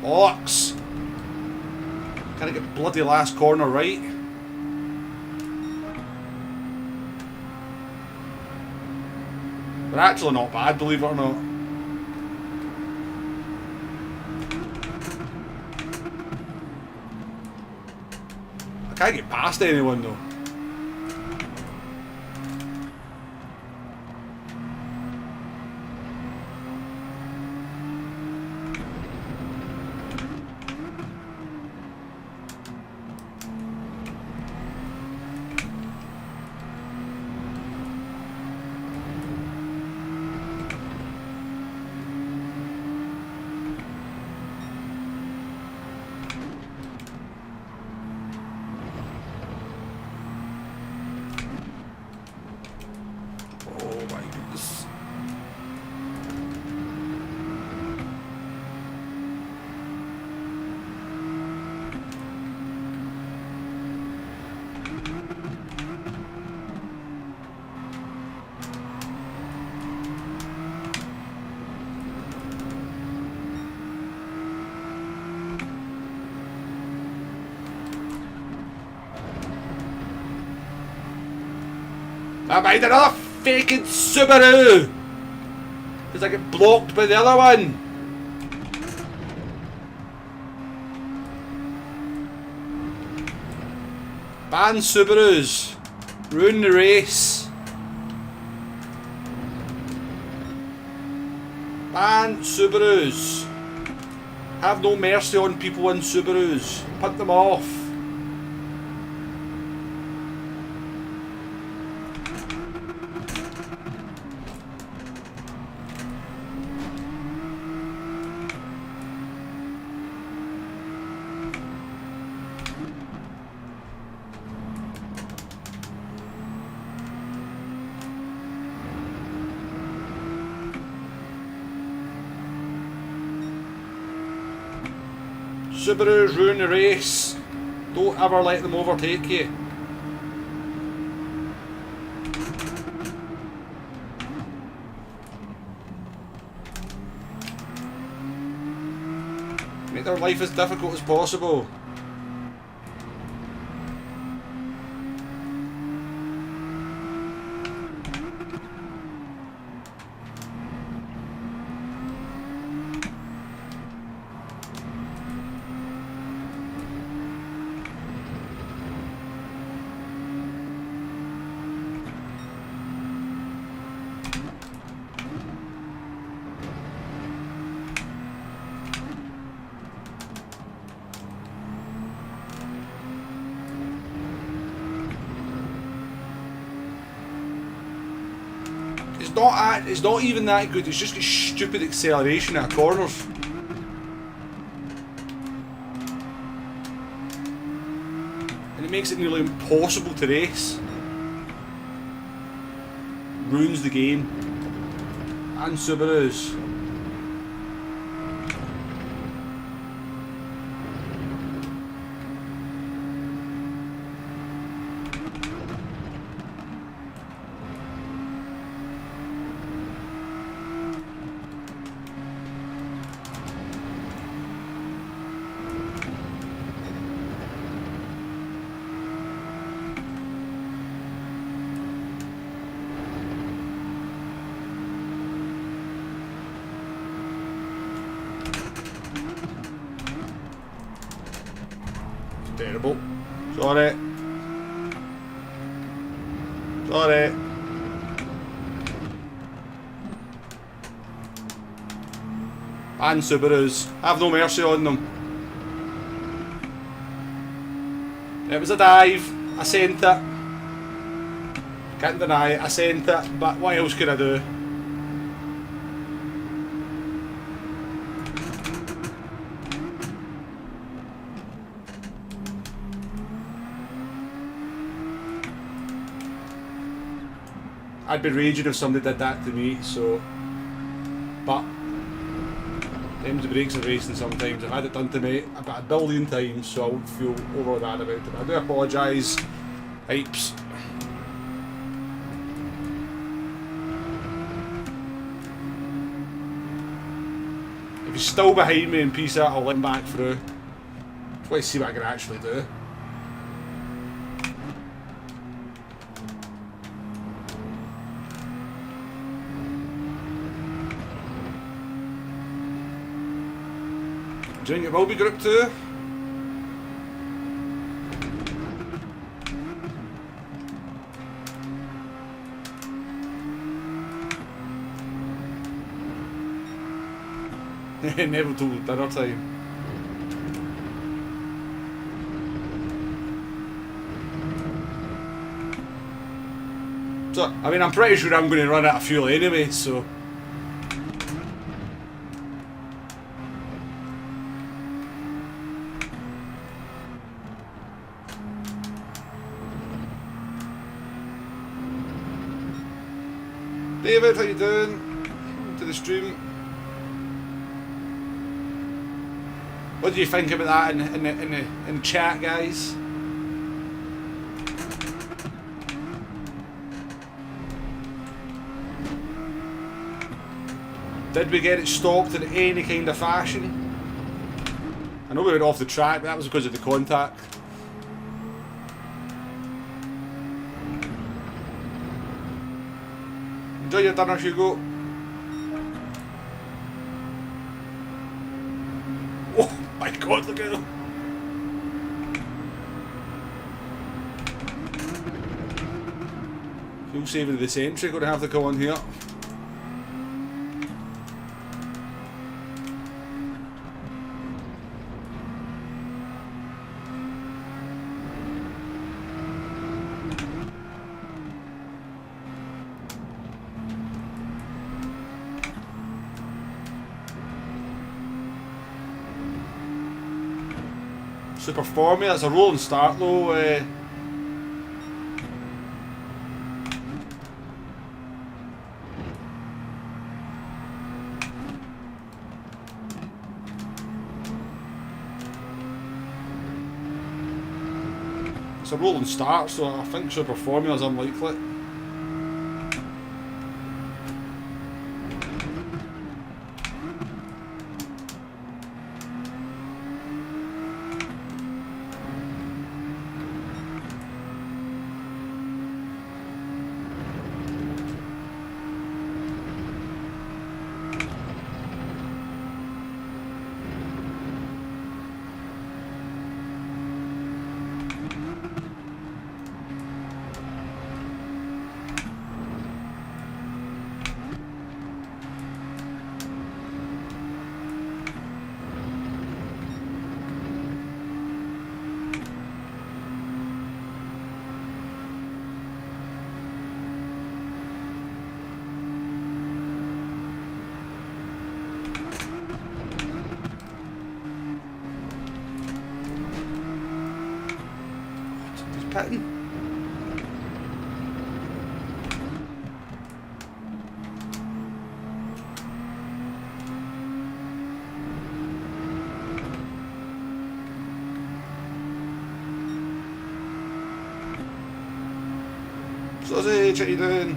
Bollocks! Gotta get bloody last corner right. They're actually not bad, believe it or not. I can't get past anyone though. I made another fucking Subaru! Because I get blocked by the other one! Ban Subarus! Ruin the race! Ban Subarus! Have no mercy on people in Subarus. Put them off. Subarus ruin the race. Don't ever let them overtake you. Make their life as difficult as possible. It's not even that good, it's just got stupid acceleration at corners. And it makes it nearly impossible to race. Ruins the game. And Subarus. Terrible. Sorry. Sorry. And Subarus. Have no mercy on them. It was a dive. I sent it. Can't deny it. I sent it. But what else could I do? I'd be raging if somebody did that to me, so... But... Them's the breaks of racing sometimes. I've had it done to me about a billion times, so I won't feel overly bad about it. I do apologise. Hypes. If he's still behind me in Pisa, I'll let him back through. Just want to see what I can actually do. Do you think it will be Group 2? Never told dinner time. So, I mean, I'm pretty sure I'm going to run out of fuel anyway, so... David, how you doing? Welcome to the stream. What do you think about that in the chat, guys? Did we get it stopped in any kind of fashion? I know we went off the track, but that was because of the contact. Enjoy your dinner, Hugo. Oh my god, look at him. Fuel saving of the century, gonna have to go on here. Super Formula, it's a rolling start though. It's a rolling start, so I think Super Formula is unlikely. Patton. Sausage, what are you doing?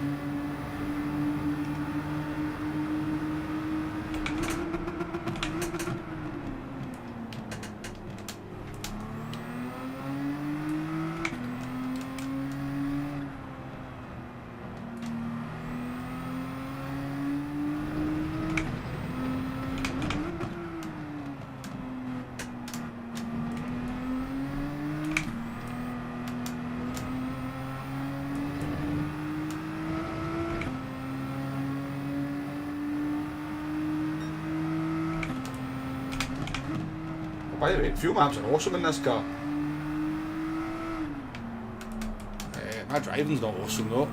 By the way, fuel maps are awesome in this car. My driving's not awesome though.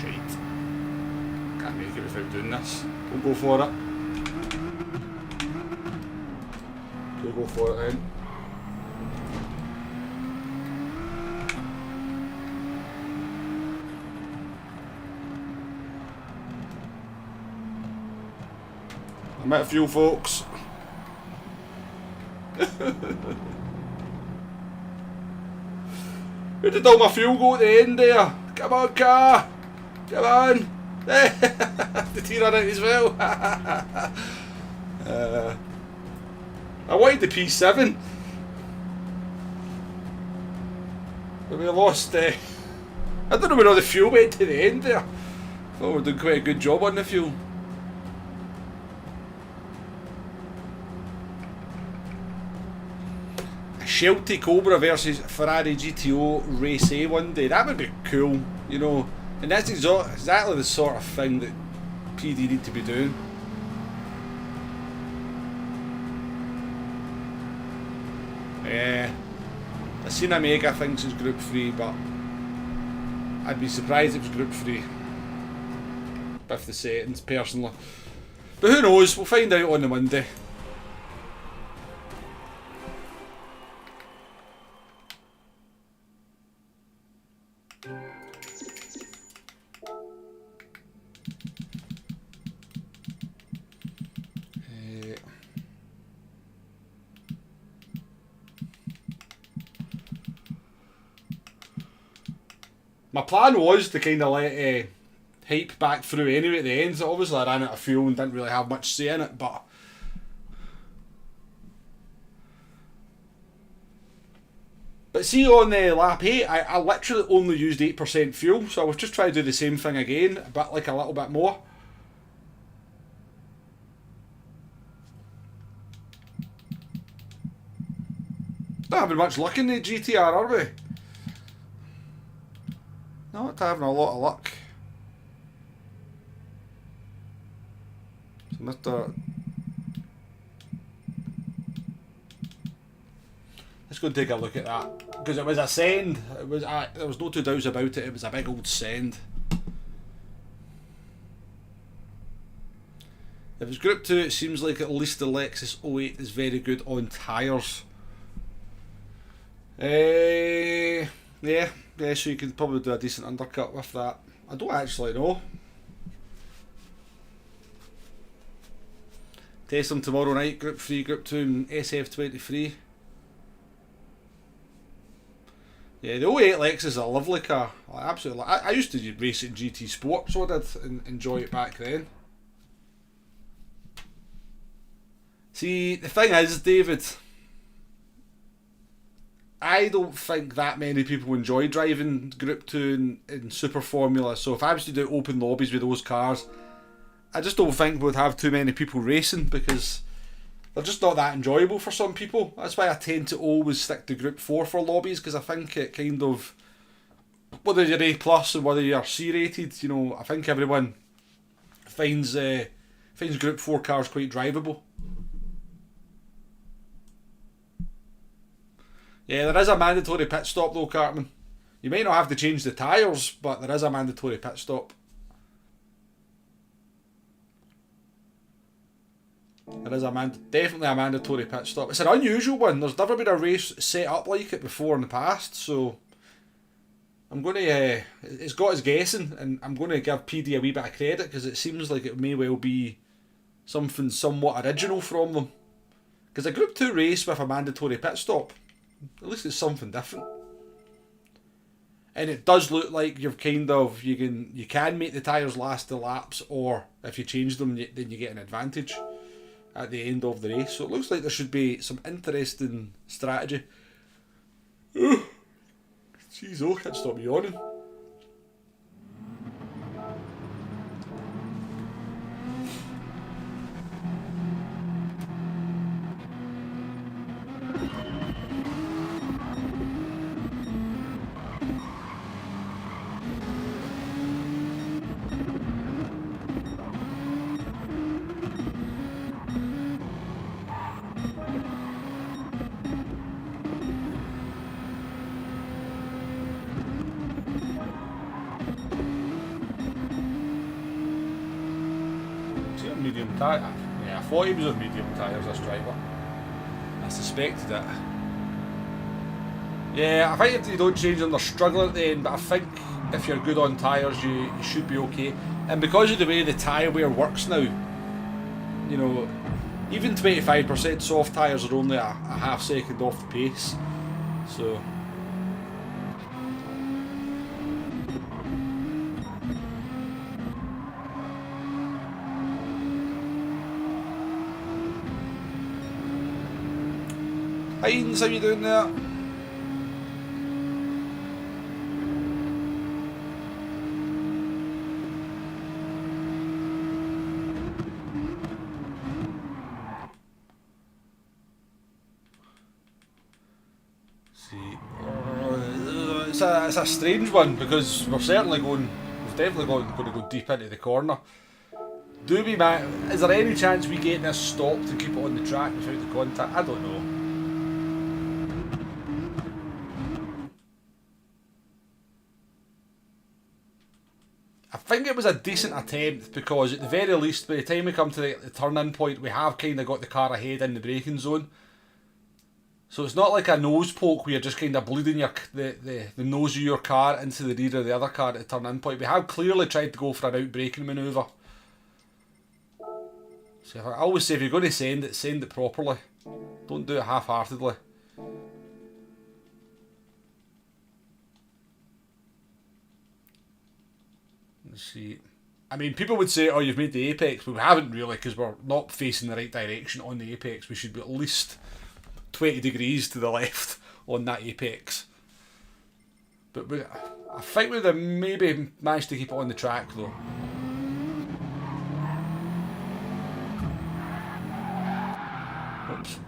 Shite. Can't make it without doing this. We'll go for it. We'll go for it then. I'm out of fuel, folks. Where did all my fuel go at the end there? Come on, car! Come on! Did he run out as well? I wanted the P7. But we lost. I don't know where all the fuel went to the end there. I thought we were doing quite a good job on the fuel. Sheltie Cobra versus Ferrari GTO Race A one day. That would be cool, you know. And that's exactly the sort of thing that PD need to be doing. Yeah. Asina Mega thinks it's Group 3, but I'd be surprised if it was Group 3. With the settings, personally. But who knows? We'll find out on the Monday. My plan was to kind of let hype back through anyway at the end. So obviously I ran out of fuel and didn't really have much say in it, but see on lap 8, I literally only used 8% fuel, so I was just trying to do the same thing again, but like a little bit more. Not having much luck in the GTR, are we? Not having a lot of luck. So Mr. Let's go and take a look at that. Because it was a send. It was there was no two doubts about it. It was a big old send. If it's Group 2, it seems like at least the Lexus 08 is very good on tyres. Yeah, so you could probably do a decent undercut with that. I don't actually know. Test them tomorrow night, Group 3, Group 2 and SF23. Yeah, the 08 Lexus is a lovely car. I absolutely. I used to race it in GT Sport, so I did enjoy it back then. See, the thing is, David, I don't think that many people enjoy driving Group 2 in Super Formula, so if I was to do open lobbies with those cars, I just don't think we'd have too many people racing because they're just not that enjoyable for some people. That's why I tend to always stick to Group 4 for lobbies, because I think it kind of, whether you're A+ or whether you're C rated, you know, I think everyone finds Group 4 cars quite drivable. Yeah, there is a mandatory pit stop though, Cartman. You might not have to change the tyres, but there is a mandatory pit stop. There is definitely a mandatory pit stop. It's an unusual one. There's never been a race set up like it before in the past, so I'm going to... it's got us guessing, and I'm going to give PD a wee bit of credit, because it seems like it may well be something somewhat original from them. Because a Group 2 race with a mandatory pit stop, at least it's something different. And it does look like you've kind of, you can make the tyres last the laps, or if you change them, then you get an advantage at the end of the race. So it looks like there should be some interesting strategy. Jeez, I can't stop yawning. on medium tyre. Yeah, I thought he was on medium tyres, this driver. I suspected it. Yeah, I think if they don't change them, they're struggling at the end, but I think if you're good on tyres, you should be okay. And because of the way the tyre wear works now, you know, even 25% soft tyres are only a half second off the pace. So... Hines, how you doing there? See, it's a strange one because we're definitely going to go deep into the corner. Do we, is there any chance we get this stopped and keep it on the track without the contact? I don't know. I think it was a decent attempt because at the very least by the time we come to the turn-in point we have kind of got the car ahead in the braking zone. So it's not like a nose poke where you're just kind of bleeding the nose of your car into the rear of the other car at the turn-in point. We have clearly tried to go for an out-braking manoeuvre. So I always say if you're going to send it properly. Don't do it half-heartedly. Let's see. I mean, people would say, oh, you've made the apex, but we haven't really because we're not facing the right direction on the apex. We should be at least 20 degrees to the left on that apex. But I think we'd have maybe managed to keep it on the track though. Oops.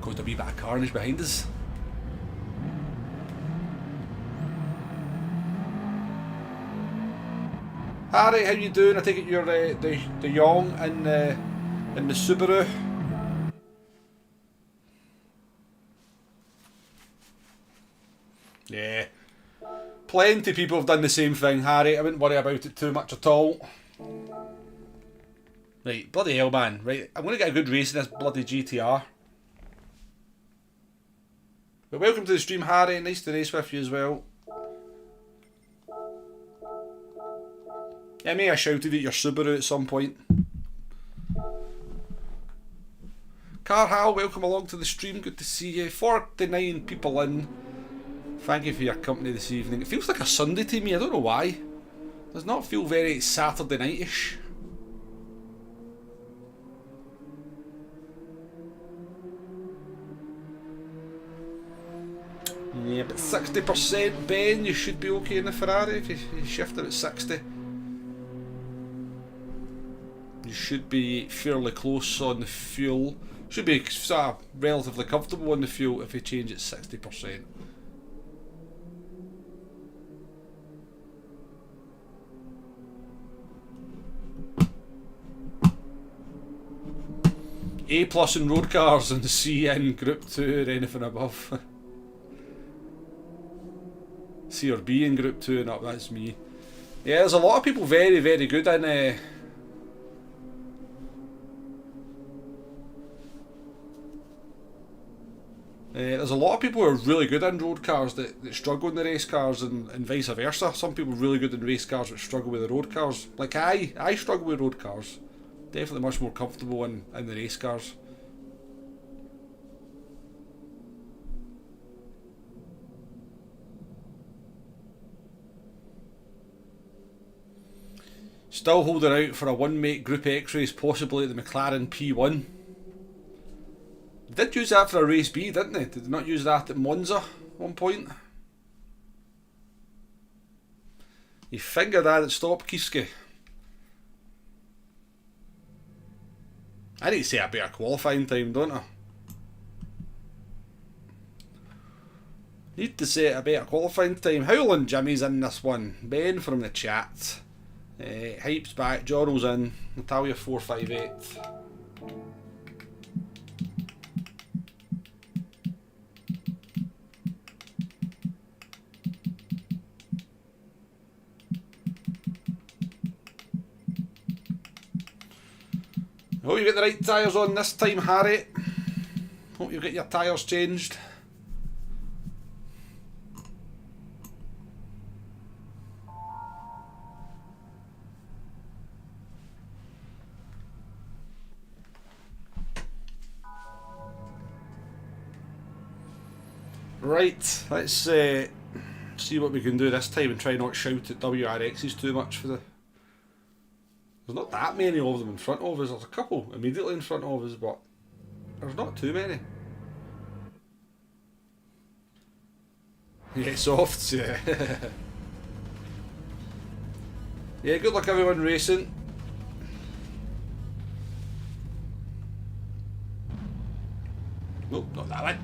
Caused a wee bit of carnage behind us. Harry, how you doing? I take it you're the young in the Subaru. Yeah. Plenty of people have done the same thing, Harry. I wouldn't worry about it too much at all. Right, bloody hell, man. Right, I'm going to get a good race in this bloody GTR. But welcome to the stream, Harry. Nice to race with you as well. I may have shouted at your Subaru at some point. Carhal, welcome along to the stream. Good to see you. 49 people in. Thank you for your company this evening. It feels like a Sunday to me. I don't know why. It does not feel very Saturday night-ish. Yeah, but 60%, Ben, you should be okay in the Ferrari if you shift it at 60. You should be fairly close on the fuel. Should be sort of relatively comfortable on the fuel if you change it 60%. A plus in road cars and C in Group 2 or anything above. C or B in Group 2 and up, that's me. Yeah, there's a lot of people very, very good in... there's a lot of people who are really good in road cars that struggle in the race cars and vice versa. Some people really good in race cars that struggle with the road cars. Like I struggle with road cars. Definitely much more comfortable in the race cars. Still holding out for a one-make Group X race, possibly the McLaren P1. They did use that for a race B, didn't they? Did they not use that at Monza at one point? You fingered that at stop, Kiske. I need to say a better qualifying time, don't I? Need to say a better qualifying time. Howlin' Jimmy's in this one. Ben from the chat. Hype's back. Jorrell's in. Natalia 458. Hope you get the right tyres on this time, Harry. Hope you get your tyres changed. Right, let's see what we can do this time and try not shout at WRXs too much for the... There's not that many of them in front of us. There's a couple immediately in front of us, but there's not too many. Yeah, softs, yeah. Yeah, good luck everyone racing. Nope, not that one.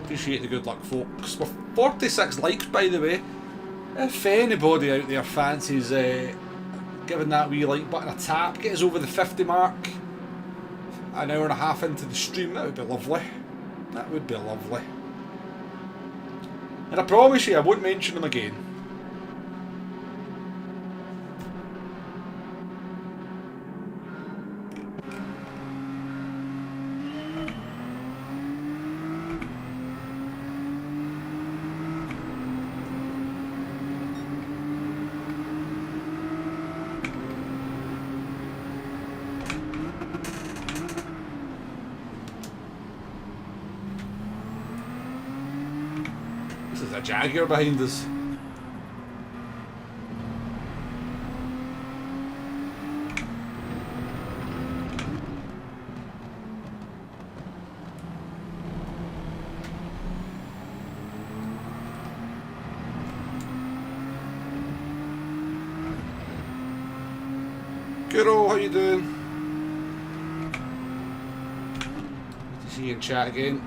Appreciate the good luck, folks. We're 46 likes, by the way. If anybody out there fancies giving that wee like button a tap, get us over the 50 mark, an hour and a half into the stream, that would be lovely. That would be lovely. And I promise you, I won't mention them again. There's a Jaguar behind us. Guru, how you doing? Good to see you in chat again.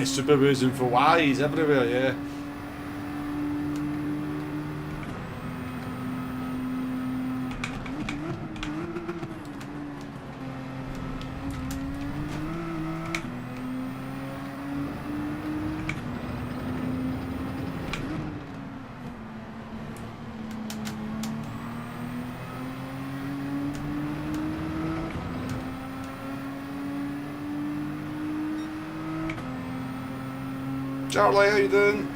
Super boozing for Y's everywhere, yeah. Charlie, how you doing?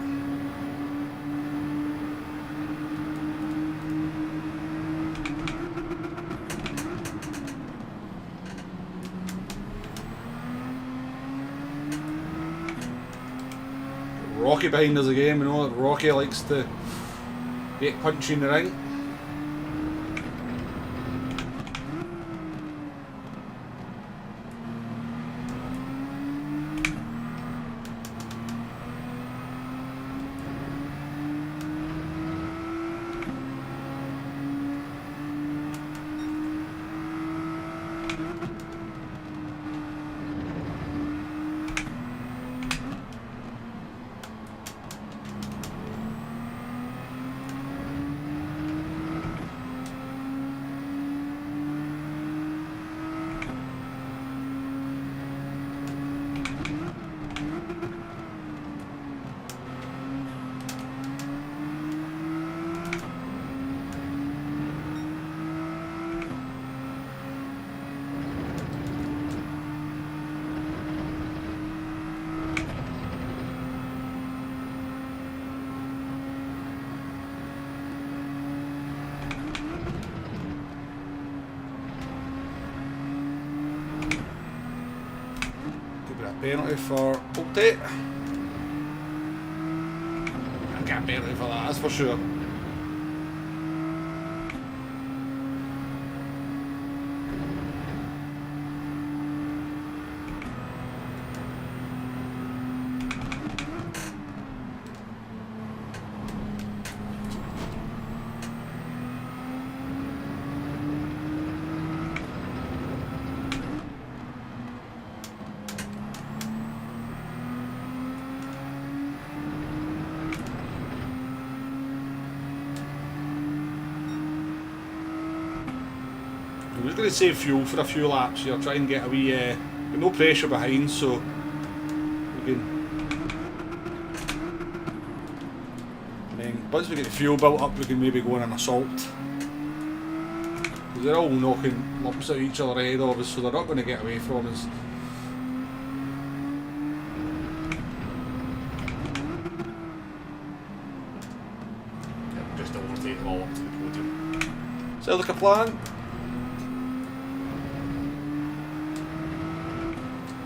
Rocky behind us again. We know that Rocky likes to get punchy in the ring. penalty for update. I'll get a penalty for that, that's for sure. I'm just going to save fuel for a few laps here, try and get a wee, with no pressure behind, so we can, and then once we get the fuel built up we can maybe go on an assault. Because they're all knocking lumps at each other head of us, so they're not going to get away from us. Just overtake them all up to the podium. Sounds like a plan.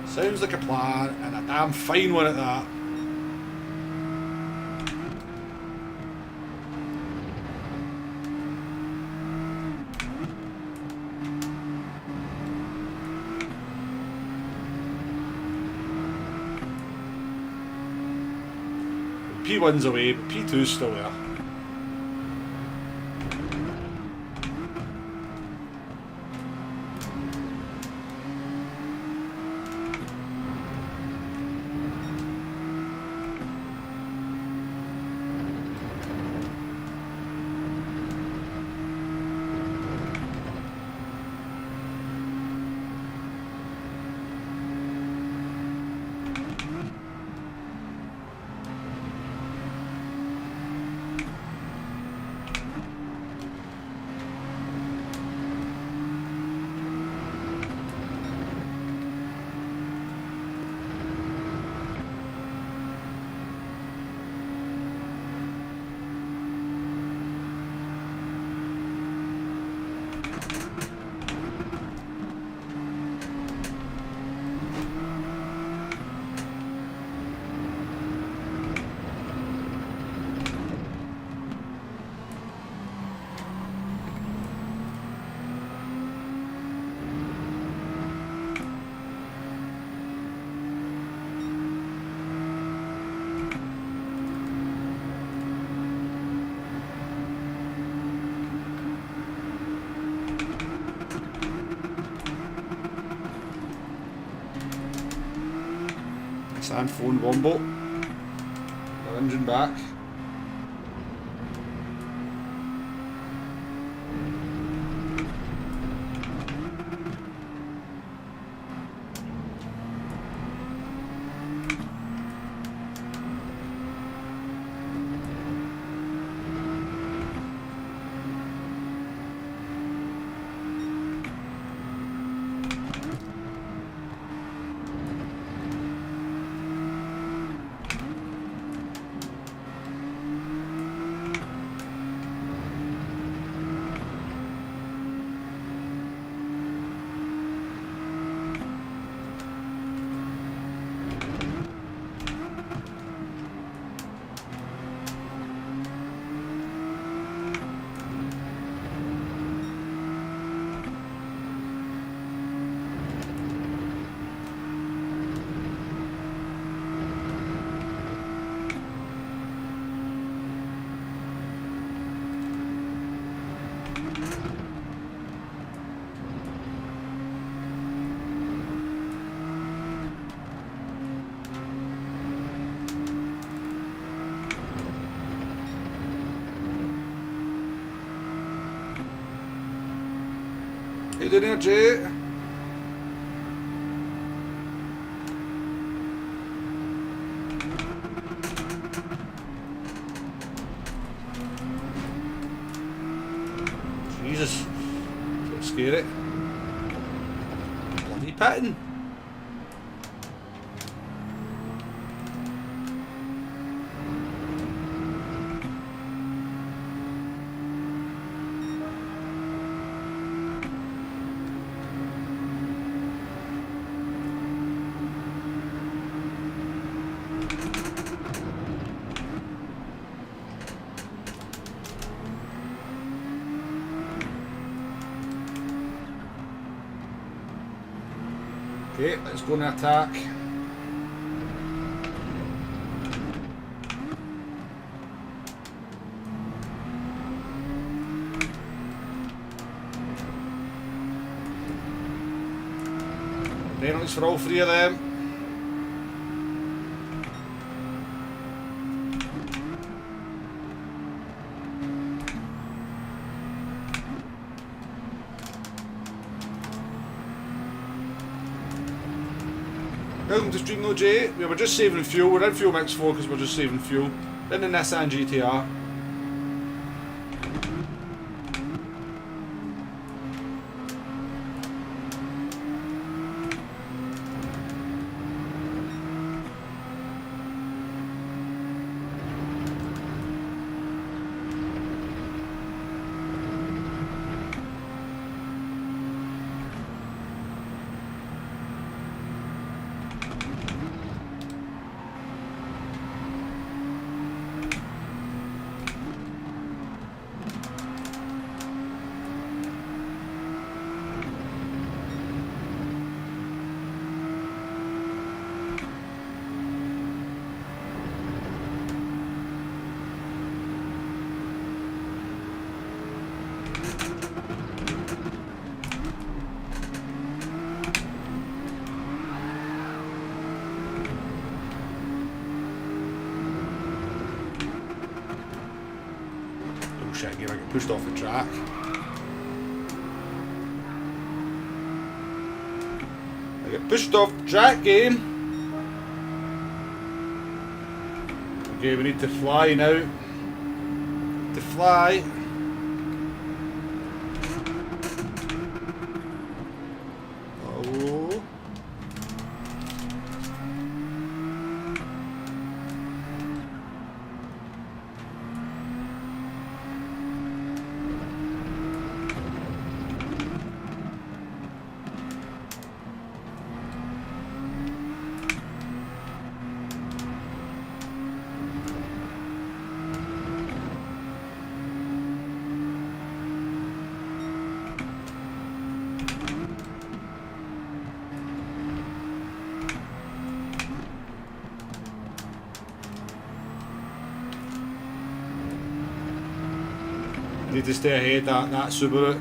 Sounds like a plan, and a damn fine one at that. P1's away, but P2's still there. And phone wombo. The engine back. How you doing there, Jay? Jesus, so scary. Bloody pitting. Okay, let's go on the attack. Penalties for all three of them. Welcome to stream though, Jay. We were just saving fuel. We're in Fuel Mix 4 because we're just saving fuel. Then in Nissan GTR. Shit, again, I get pushed off the track. I get pushed off the track, game. Okay, we need to fly now. To fly. Oh. Need to stay ahead that Subaru.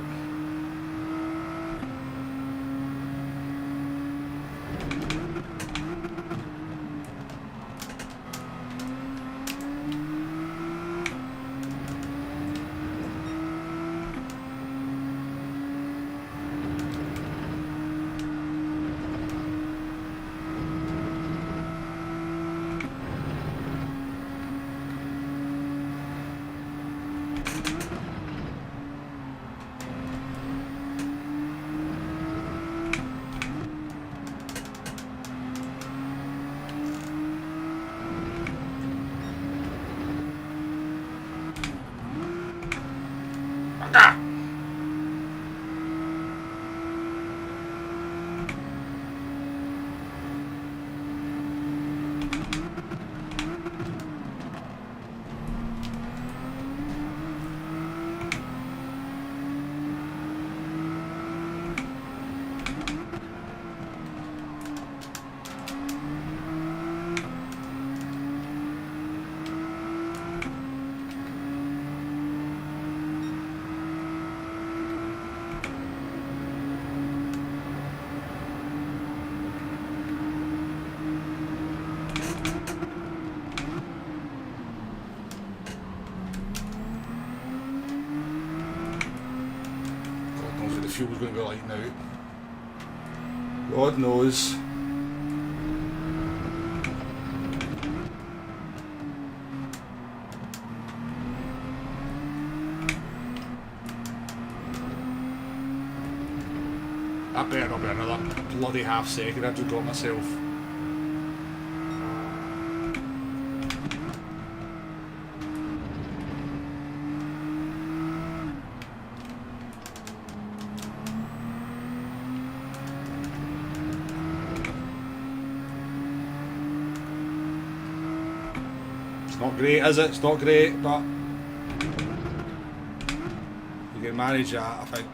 Fuel's going to be like now. God knows. That better not be another bloody half second. I've just got myself. It's not great, is it? It's not great, but we can manage that, I think.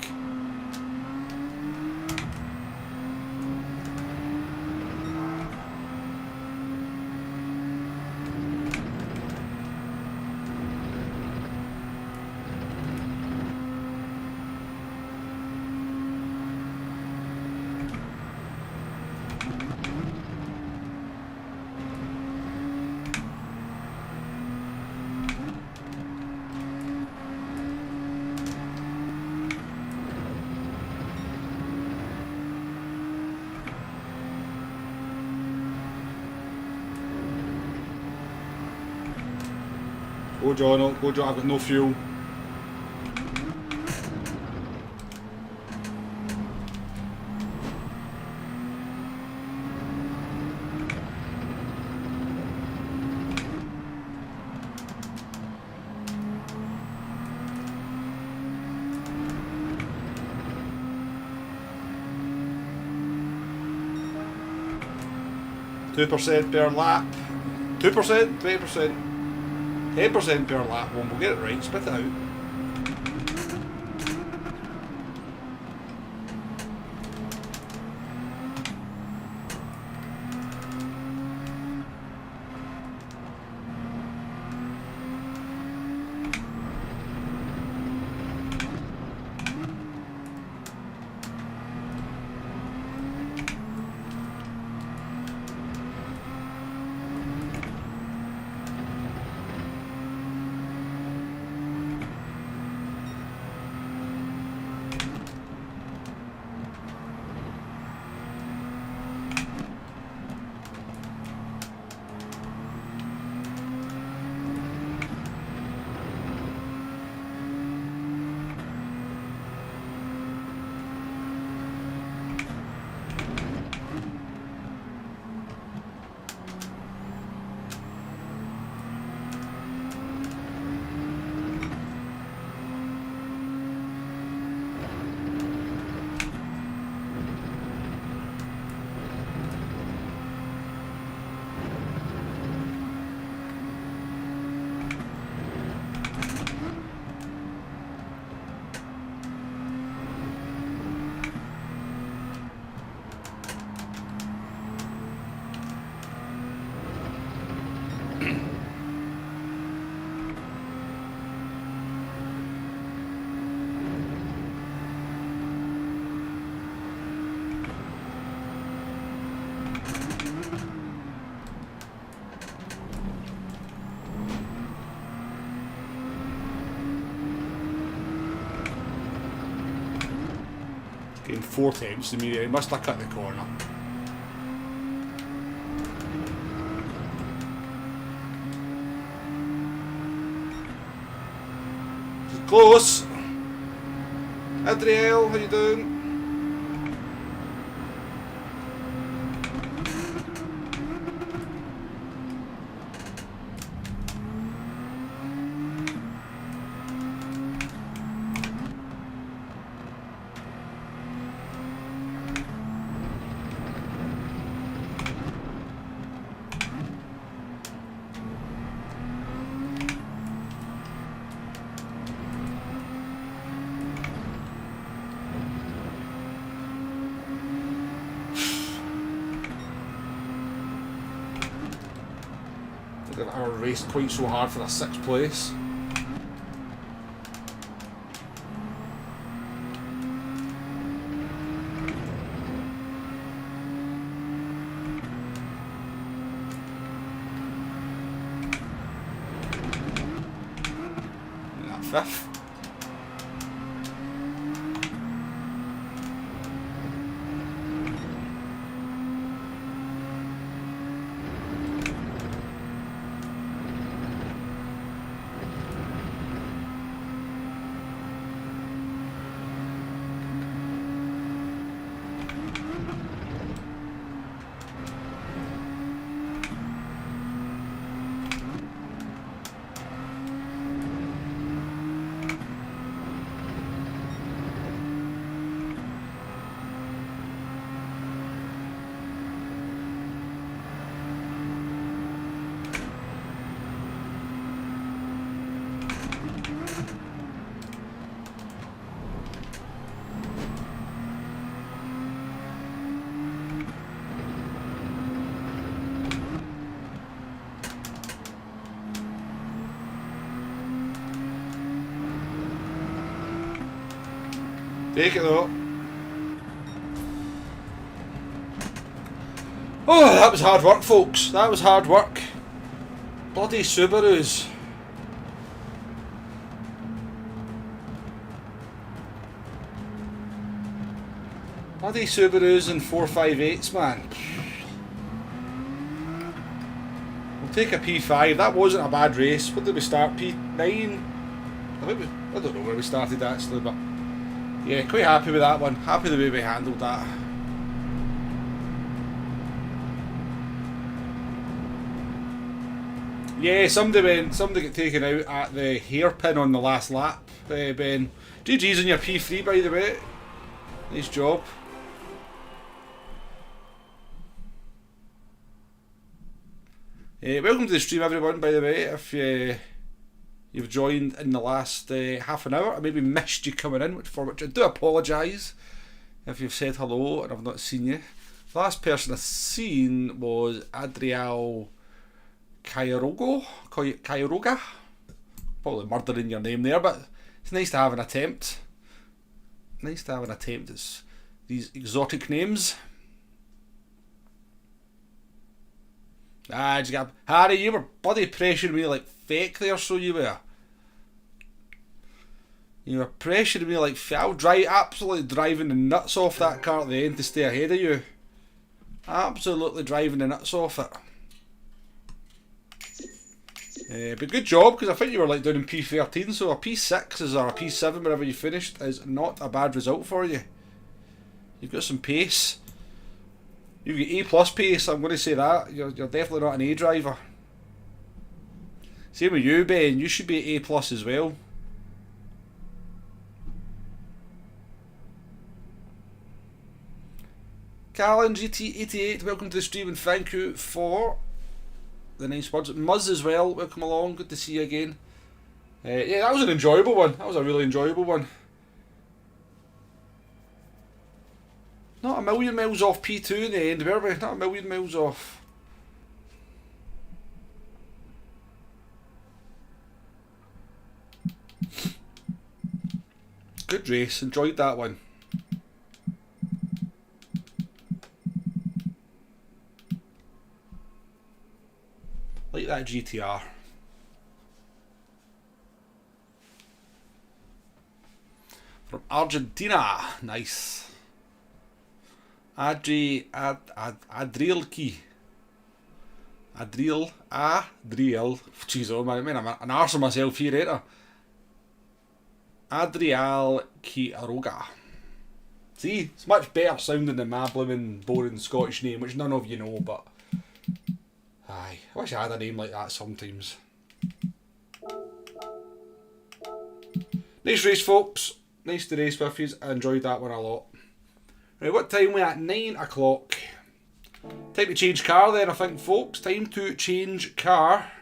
Go John, go John, I've got no fuel. %, per lap. 2%, 20%, 10% per lap. One, we'll get it right, spit it out. Getting 4 tenths immediately, must have cut the corner. Close! Adriel, how you doing? I raced quite so hard for a 6th place. And that 5th. Take it though. Oh, that was hard work, folks. That was hard work. Bloody Subarus. Bloody Subarus and 458s, man. Take a P5. That wasn't a bad race. What did we start? P9? I don't know where we started actually, but yeah, quite happy with that one. Happy the way we handled that. Yeah, somebody got taken out at the hairpin on the last lap, Ben. GG's on your P3, by the way. Nice job. Welcome to the stream, everyone, by the way. If you've joined in the last half an hour, I maybe missed you coming in, for which I do apologise if you've said hello and I've not seen you. The last person I've seen was Adriel Cairoga. Probably murdering your name there, but it's nice to have an attempt. Nice to have an attempt at these exotic names. Harry, you were bloody pressuring me like fake there, so you were. You were pressuring me like fake. I was absolutely driving the nuts off that car at the end to stay ahead of you. Absolutely driving the nuts off it. But good job, because I think you were like down in P13, so a P6 or a P7 wherever you finished is not a bad result for you. You've got some pace. You've got A plus pace, I'm going to say that. You're definitely not an A driver. Same with you, Ben. You should be A plus as well. Callan GT88, welcome to the stream and thank you for the nice words. Muzz as well, welcome along. Good to see you again. Yeah, that was an enjoyable one. That was a really enjoyable one. Not a million miles off P2 in the end, were we? Not a million miles off. Good race, enjoyed that one. Like that GTR. From Argentina, nice. Adrielki. Adriel. Jeez, oh man, I'm an arse of myself here, ain't I? Adriel Quiroga. See, it's much better sounding than my blooming boring Scottish name, which none of you know, but aye, I wish I had a name like that sometimes. Nice race, folks. Nice to race with you. I enjoyed that one a lot. Right, what time are we at? 9 o'clock. Time to change car then, I think, folks. Time to change car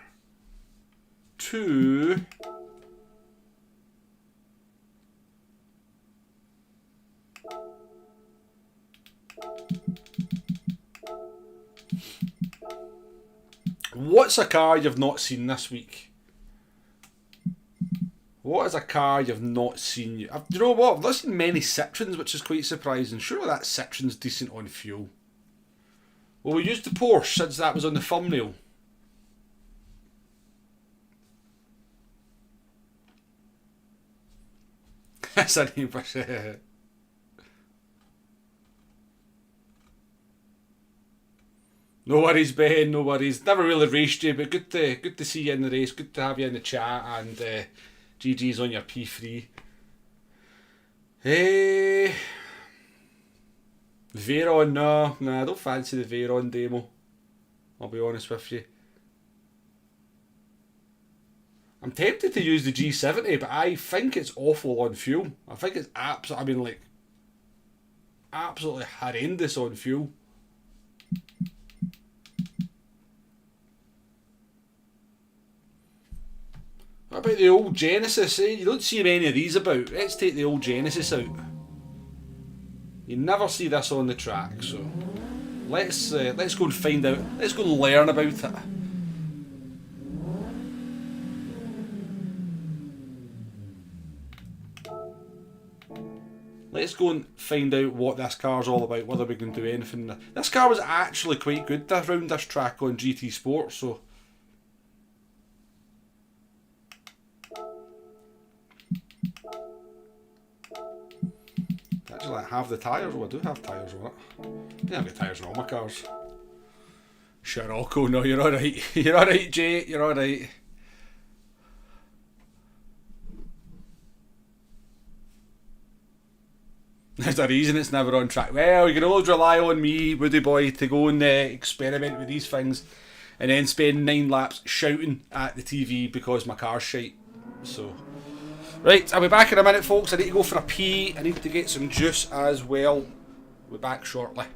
to what's a car you've not seen this week? What is a car you've not seen? Do you know what? I've not seen many Citroens, which is quite surprising. Surely that Citroen's decent on fuel. Well, we used the Porsche since that was on the thumbnail. That's a name for shit. No worries, Ben, no worries. Never really raced you, but good to see you in the race. Good to have you in the chat, and GG's on your P3. Hey, Veyron, no, I don't fancy the Veyron demo. I'll be honest with you. I'm tempted to use the G70, but I think it's awful on fuel. I think it's absolutely horrendous on fuel. What about the old Genesis? You don't see many of these about. Let's take the old Genesis out. You never see this on the track, so let's go and find out. Let's go and learn about it. Let's go and find out what this car's all about, whether we can do anything. This car was actually quite good around this track on GT Sport, so actually I have the tyres. Oh, I do have tyres on it. I don't have the tyres on all my cars. Scirocco, no, you're alright. You're alright, Jay, you're alright. There's a reason it's never on track. Well, you can always rely on me, Woody Boy, to go and experiment with these things and then spend 9 laps shouting at the TV because my car's shite. So, right, I'll be back in a minute, folks. I need to go for a pee. I need to get some juice as well. We'll be back shortly.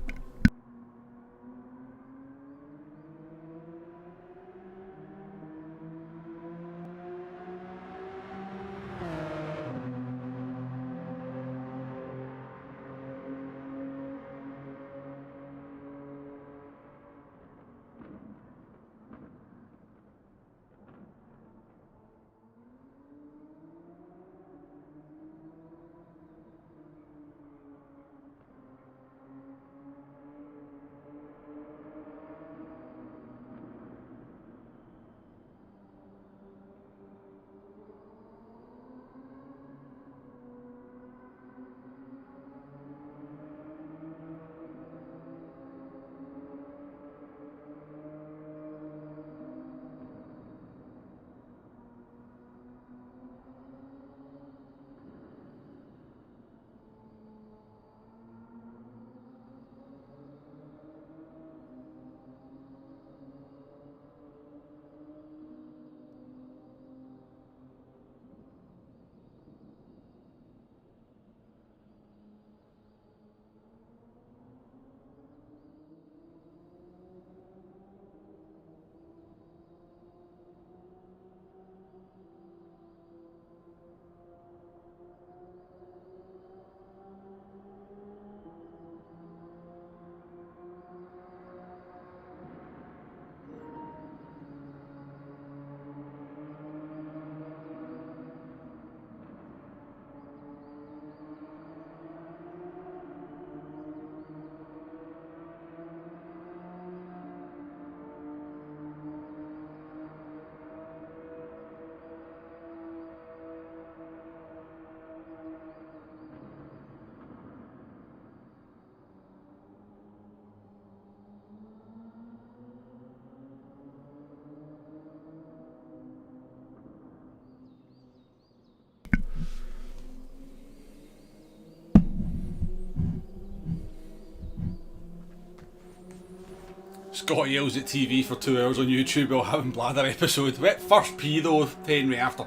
Scott yells at TV for 2 hours on YouTube while having bladder episode. Wet first pee though, Henry, after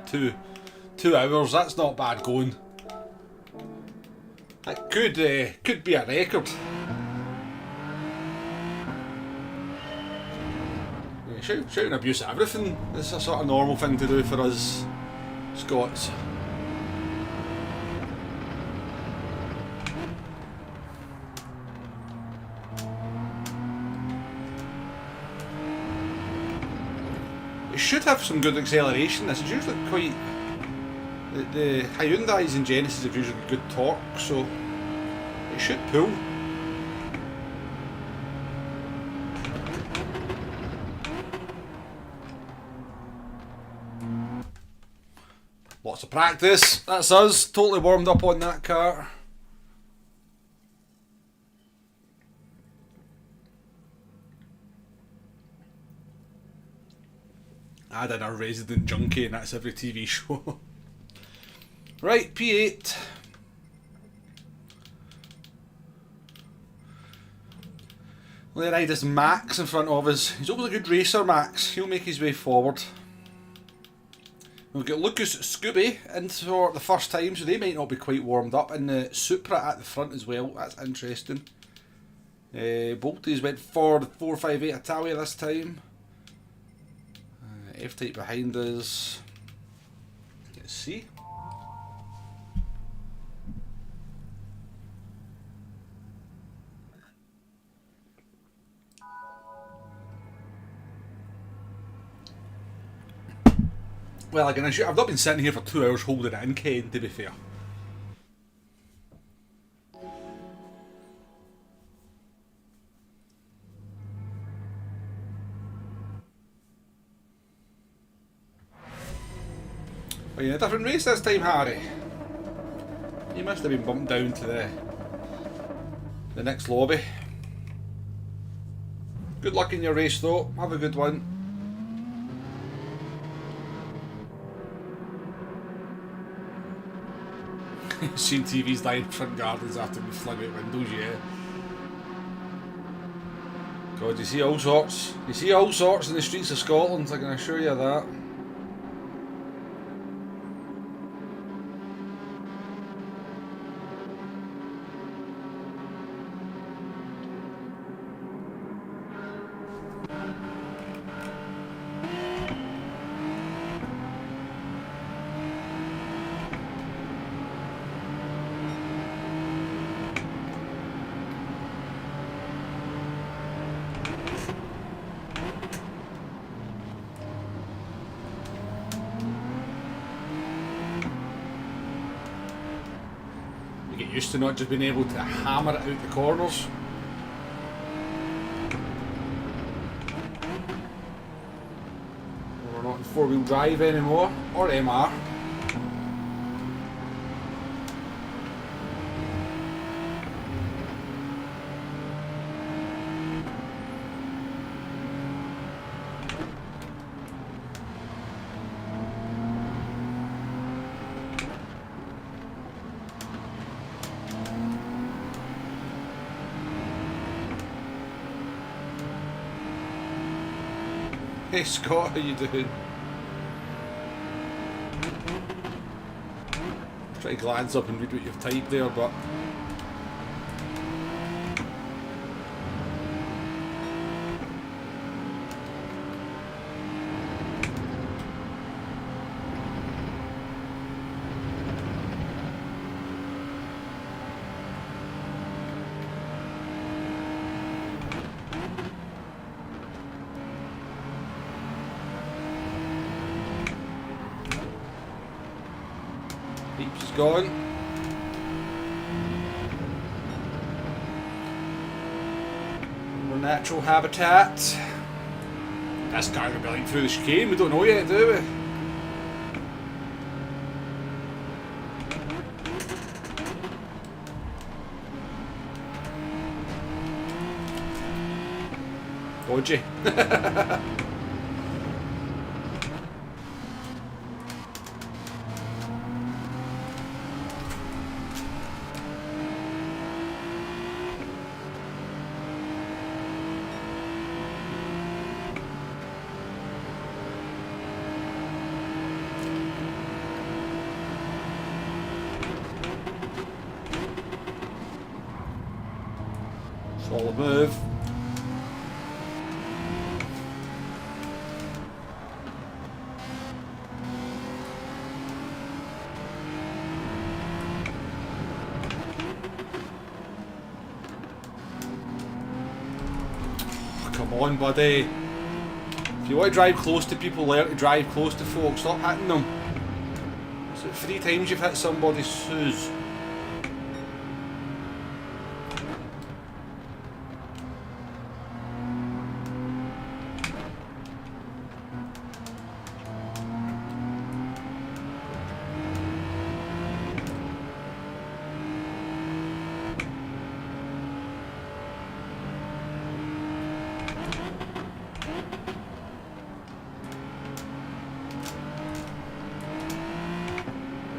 two hours. That's not bad going. That could be a record. Yeah, shouting abuse at everything is a sort of normal thing to do for us Scots. It should have some good acceleration. This is usually quite... The Hyundais and Genesis have usually good torque, so it should pull. Lots of practice. That's us, totally warmed up on that car. Add in a resident junkie and that's every TV show. Right, P8. There ride is Max in front of us. He's always a good racer, Max. He'll make his way forward. We've got Lucas Scooby in for the first time, so they might not be quite warmed up. And the Supra at the front as well. That's interesting. Bolty's went for the 458 Italia this time. F-Type behind us. Let's see. Well, again, I've not been sitting here for 2 hours holding it in, Ken, to be fair. Are you in a different race this time, Harry? You must have been bumped down to the next lobby. Good luck in your race though, have a good one. Seen TVs lying in front gardens after we flung out windows, yeah. God, you see all sorts. You see all sorts in the streets of Scotland, I can assure you that. Get used to not just being able to hammer it out the corners. We're not in four-wheel drive anymore, or MR. Hey Scott, how you doing? Try to glance up and read what you've typed there, but Heaps is gone. More natural habitat. This car could be like through the chicane, we don't know yet, do we? Dodgy. Solid move. Oh, come on, buddy. If you want to drive close to people, learn to drive close to folks. Stop hitting them. So 3 times you've hit somebody's shoes.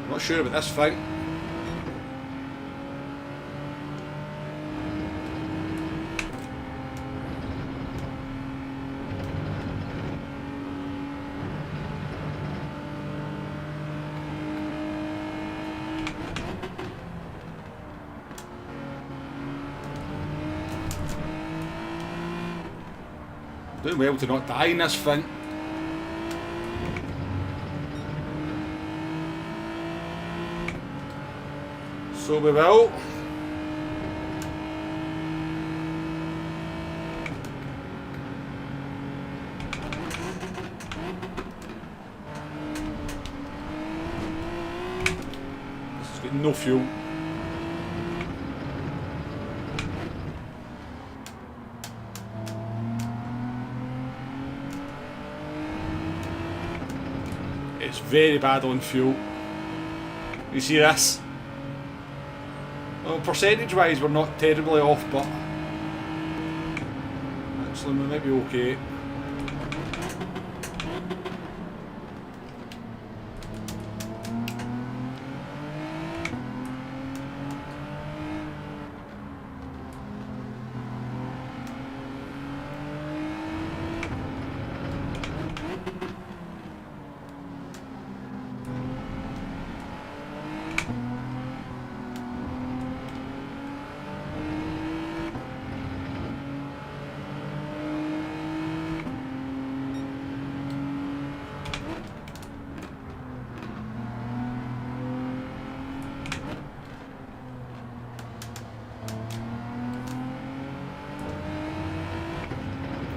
Not sure about this fight. Doing well to not die in this thing. So we will. This has got no fuel. It's very bad on fuel. You see this? Well, percentage wise we're not terribly off, but Slim, we might be okay.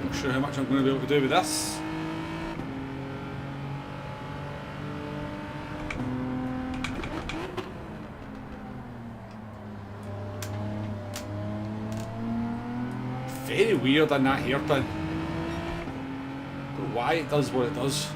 Not sure how much I'm going to be able to do with this. Very weird on that hairpin. Don't know why it does what it does.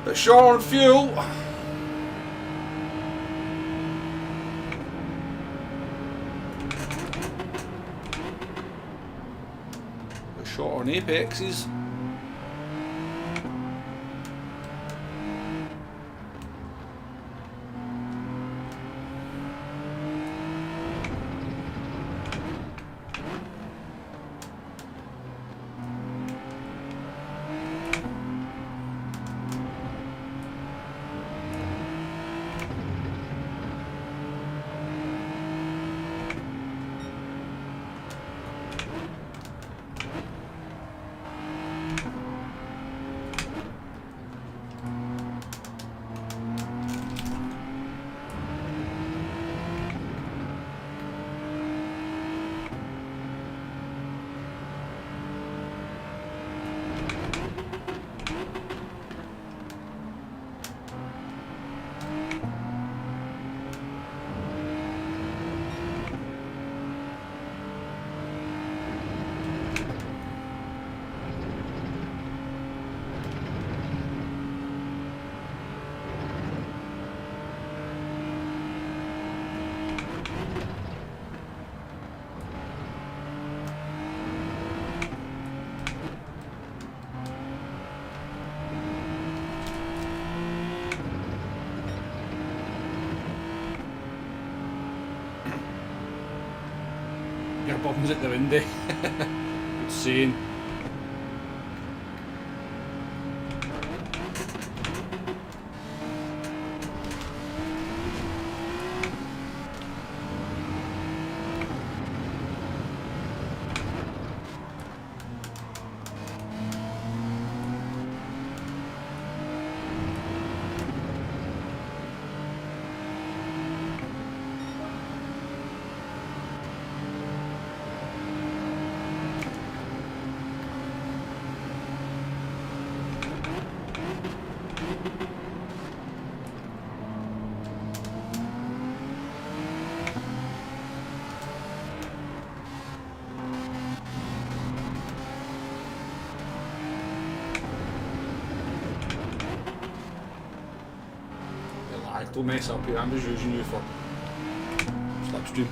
Bit short on fuel. Bit short on apexes. Your bum's at the window. Insane. Don't mess up here, I'm just using you for slipstream.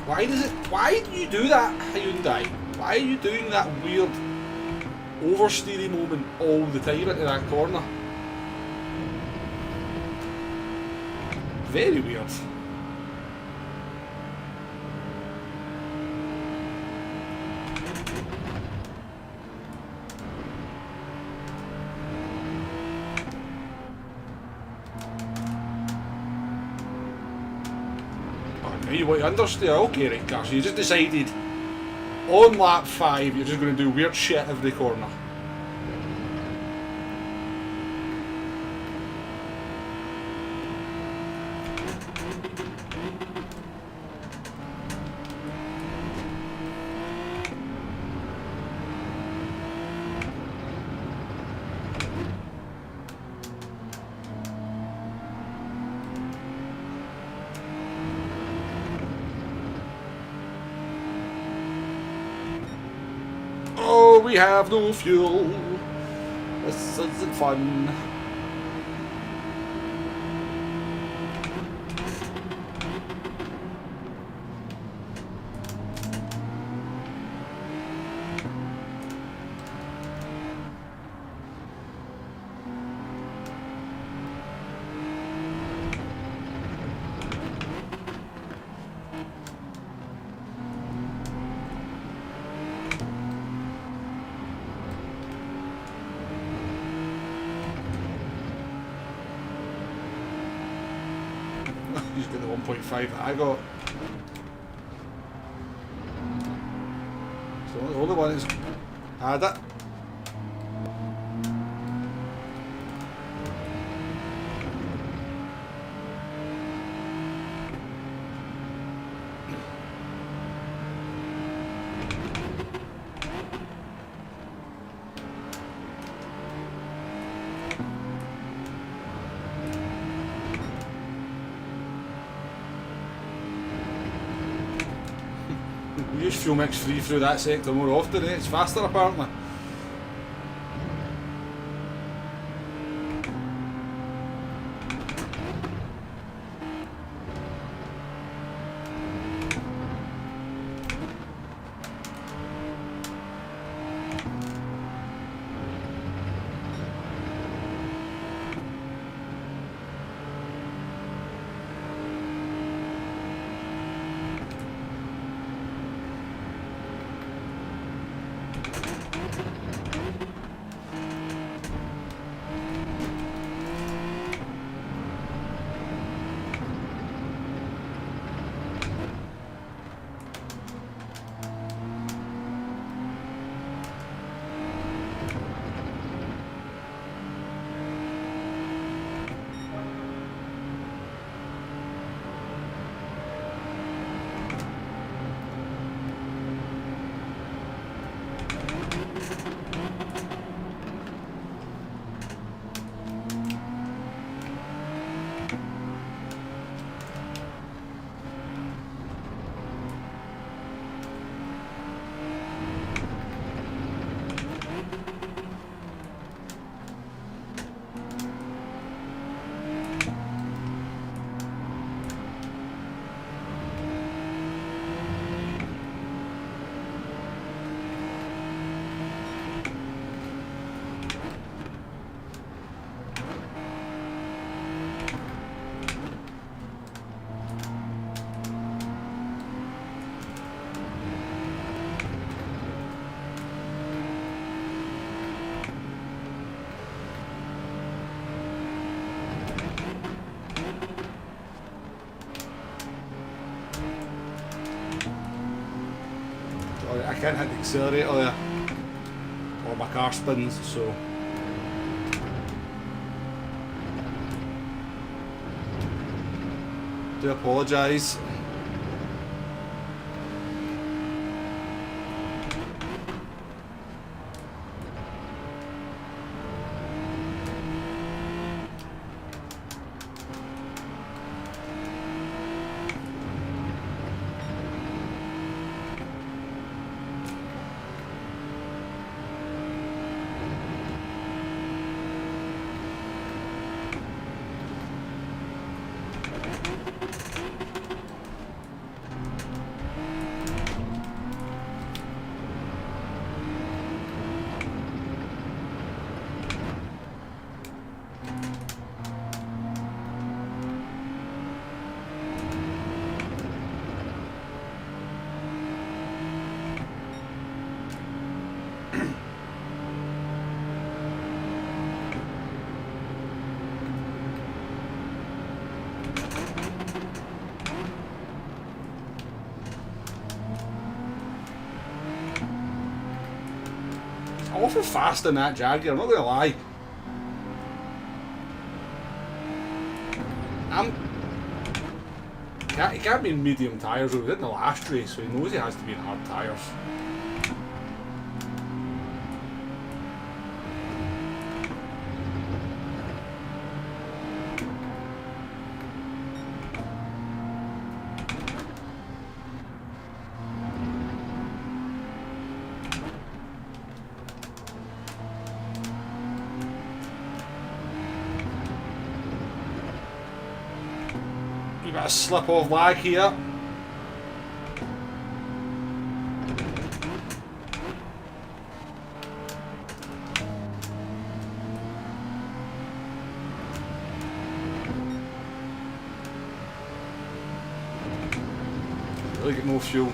Why does it? Why do you do that, Hyundai? Why are you doing that weird oversteering moment all the time into that corner? Very weird. You want to understand? Okay, right, guys. So you just decided on lap 5 you're just going to do weird shit every corner. We have no fuel. This isn't fun. He's got the 1.5 that I got. So the other one is had it. We use fuel mix free through that sector more often, eh? It's faster apparently. I can't hit the accelerator there, or my car spins, so do apologise. awful fast in that Jaguar, I'm not going to lie. He can't be in medium tyres, he was in the last race, so he knows he has to be in hard tyres. Bit of slip off lag here. Really get no fuel.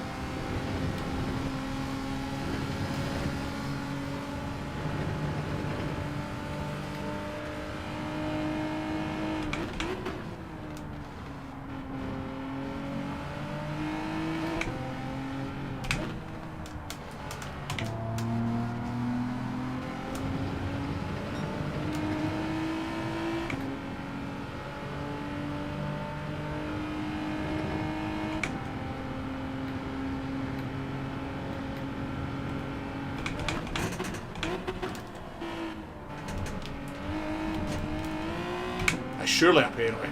Surely a penalty.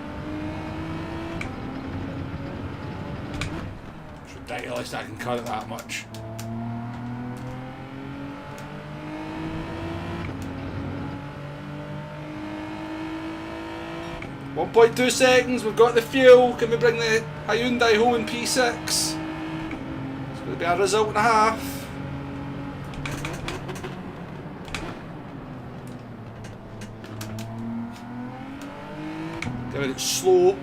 It's ridiculous that I can cut it that much. .2 seconds, we've got the fuel. Can we bring the Hyundai home in P6? It's going to be a result and a half. It's slow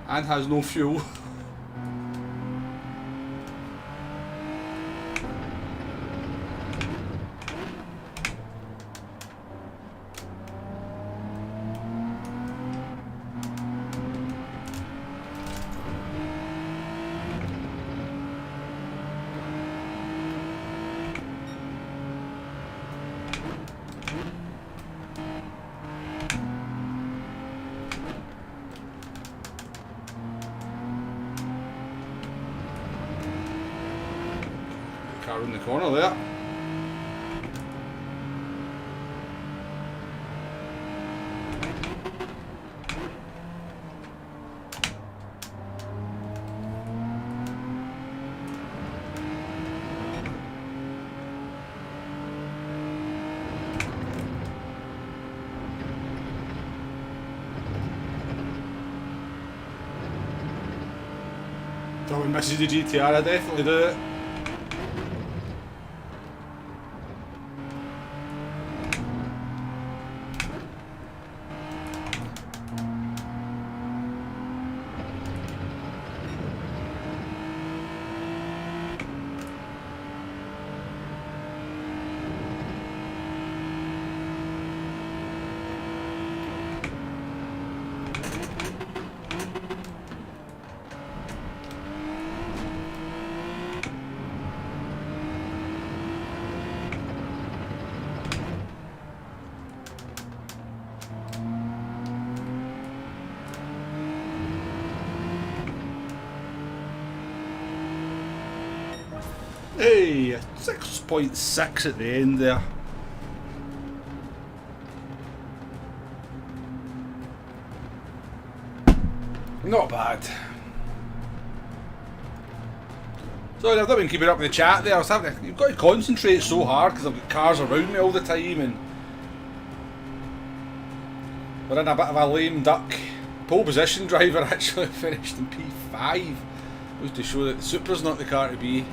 and has no fuel. Car in the corner there. If I misses the GTR, I definitely do it. Hey, 6.6 at the end there. Not bad. Sorry, I've not been keeping up with the chat there. You've got to concentrate so hard because I've got cars around me all the time, and we're in a bit of a lame duck. Pole position driver actually finished in P5. Goes to show that the Supra's not the car to be.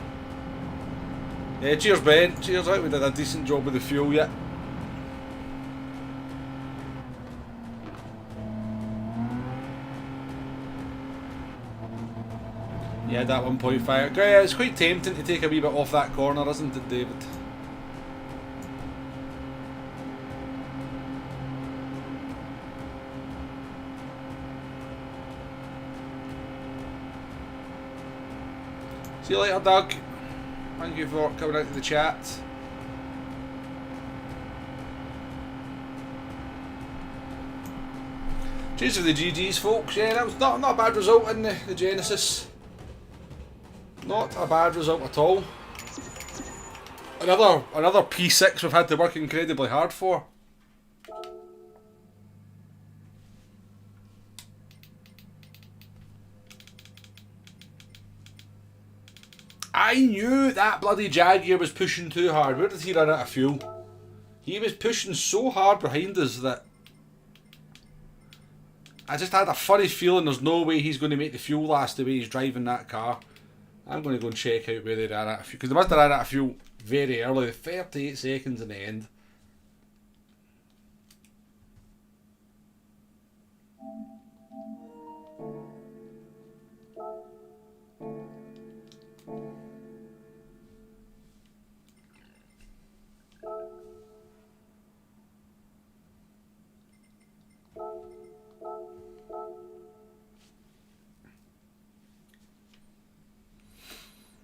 Yeah, cheers Ben, cheers out, we did a decent job with the fuel yet. Yeah, that 1.5. Yeah, it's quite tempting to take a wee bit off that corner, isn't it, David? See you later, Doug. Thank you for coming out to the chat. Cheers for the GGs, folks. Yeah, that was not a bad result in the Genesis. Not a bad result at all. Another P6 we've had to work incredibly hard for. I knew that bloody Jaguar was pushing too hard. Where did he run out of fuel? He was pushing so hard behind us that I just had a funny feeling there's no way he's going to make the fuel last the way he's driving that car. I'm going to go and check out where they ran out of fuel, because they must have ran out of fuel very early. 38 seconds in the end.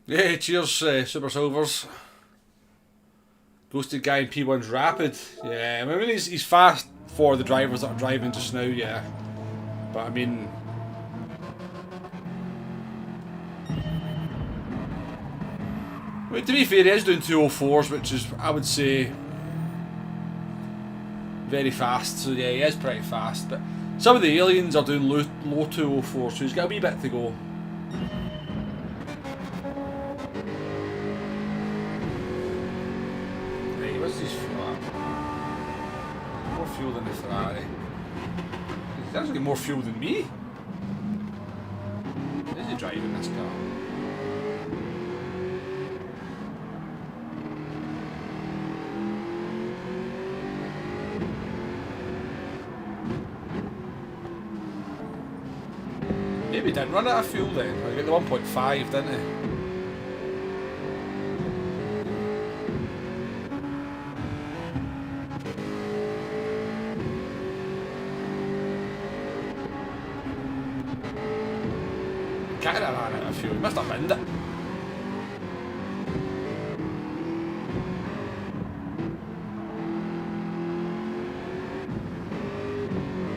Yeah, cheers, Super Silvers. Ghosted guy in P1's rapid. Yeah, I mean he's fast for the drivers that are driving just now, yeah. But I mean, to be fair, he is doing 204s, which is, I would say, very fast. So yeah, he is pretty fast. But some of the aliens are doing low 204s, so he's got a wee bit to go. What's his fuel at? More fuel than the Ferrari. He's actually more fuel than me. Is he driving this car? Maybe he didn't run out of fuel then. I got the 1.5, didn't he? Can't have ran out of fuel. He must have binned it.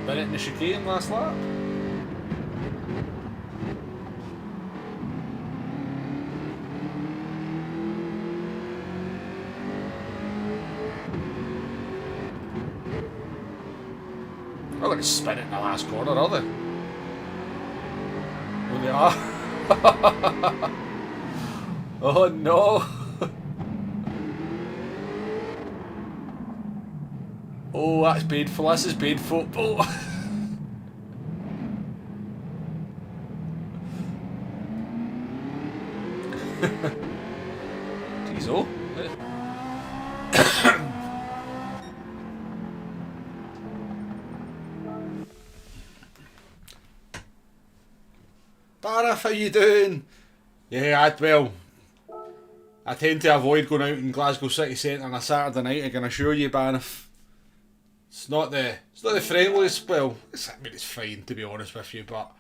Bin it in the chicane last lap? I'm going to spin it in the last corner, are they? Oh, they are. Oh no. Oh, that's painful. This is painful. Oh. Jeez, oh. Barif, how you doing? Yeah, I tend to avoid going out in Glasgow city centre on a Saturday night, I can assure you, Barif. It's not the friendliest, well, it's fine to be honest with you, but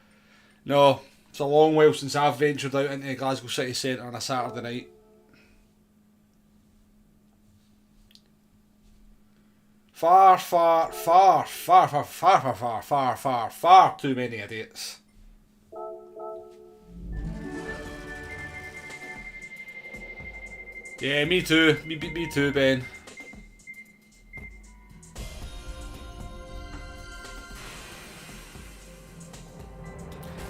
no, it's a long while since I've ventured out into Glasgow city centre on a Saturday night. Far too many idiots. Yeah, me too. Me too, Ben.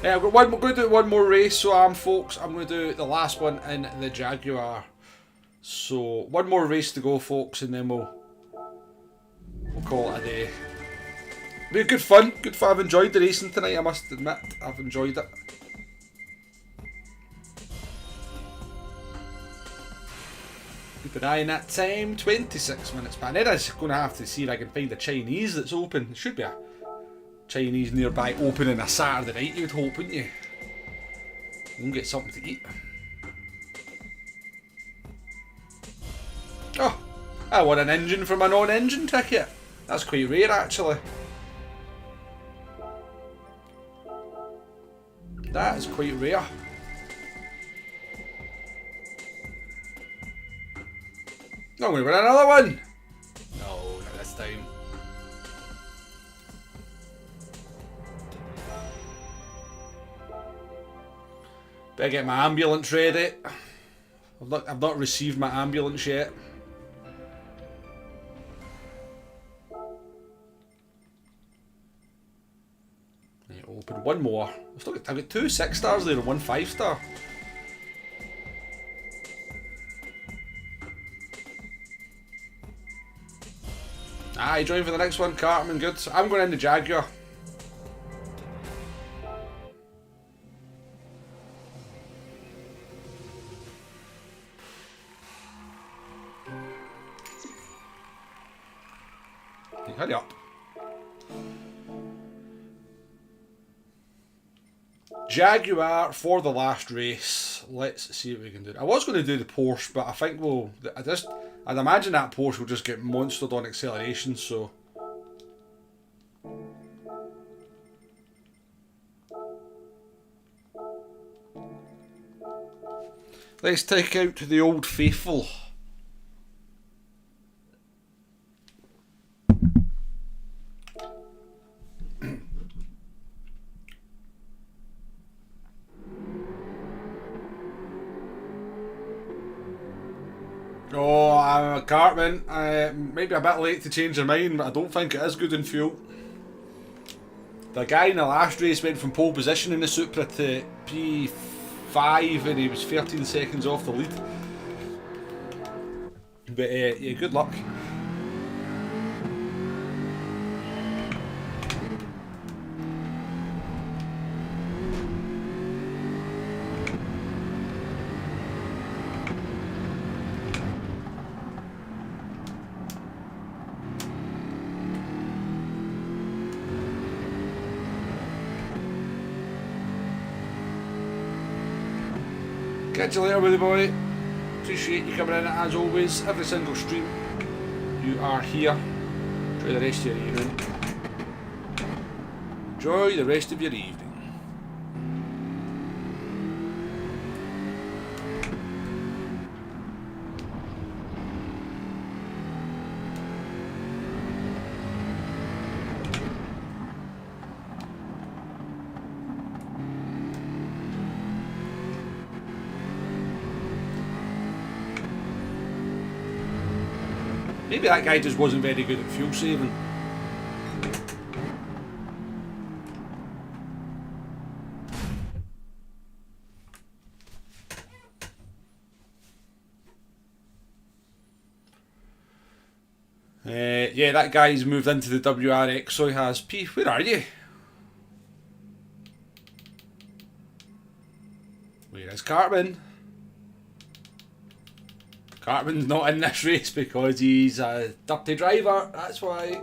Yeah, I'm going to do one more race, so folks. I'm going to do the last one in the Jaguar. So one more race to go, folks, and then we'll call it a day. Be good fun. I've enjoyed the racing tonight. I must admit, I've enjoyed it. Keep an eye on that time. 26 minutes. But then I'm going to have to see if I can find a Chinese that's open. There should be a Chinese nearby open on a Saturday night, you'd hope, wouldn't you? You can get something to eat. Oh, I won an engine for my non-engine ticket. That's quite rare, actually. That is quite rare. I'm going to win another one. No, not this time. Better get my ambulance ready. I've not received my ambulance yet. Right, open one more. I've got 2 6-stars there and 1 5-star. Aye, join for the next one, Cartman. Good. I'm going in the Jaguar. Hurry up. Jaguar for the last race. Let's see what we can do. I was going to do the Porsche, but I think I'd imagine that Porsche will just get monstered on acceleration, so. Let's take out the old faithful. Oh, I'm a Cartman. Maybe a bit late to change their mind, but I don't think it is good in fuel. The guy in the last race went from pole position in the Supra to P5 and he was 13 seconds off the lead. But yeah, good luck. Catch you later, buddy boy. Appreciate you coming in as always. Every single stream you are here. Enjoy the rest of your evening. Enjoy the rest of your evening. Maybe that guy just wasn't very good at fuel saving. Yeah, that guy's moved into the WRX, so he has. P, where are you? Where is Cartman? Cartman's not in this race because he's a dirty driver, that's why.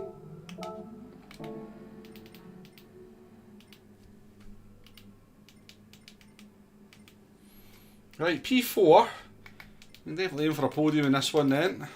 Right, P4. I'm definitely in for a podium in this one then.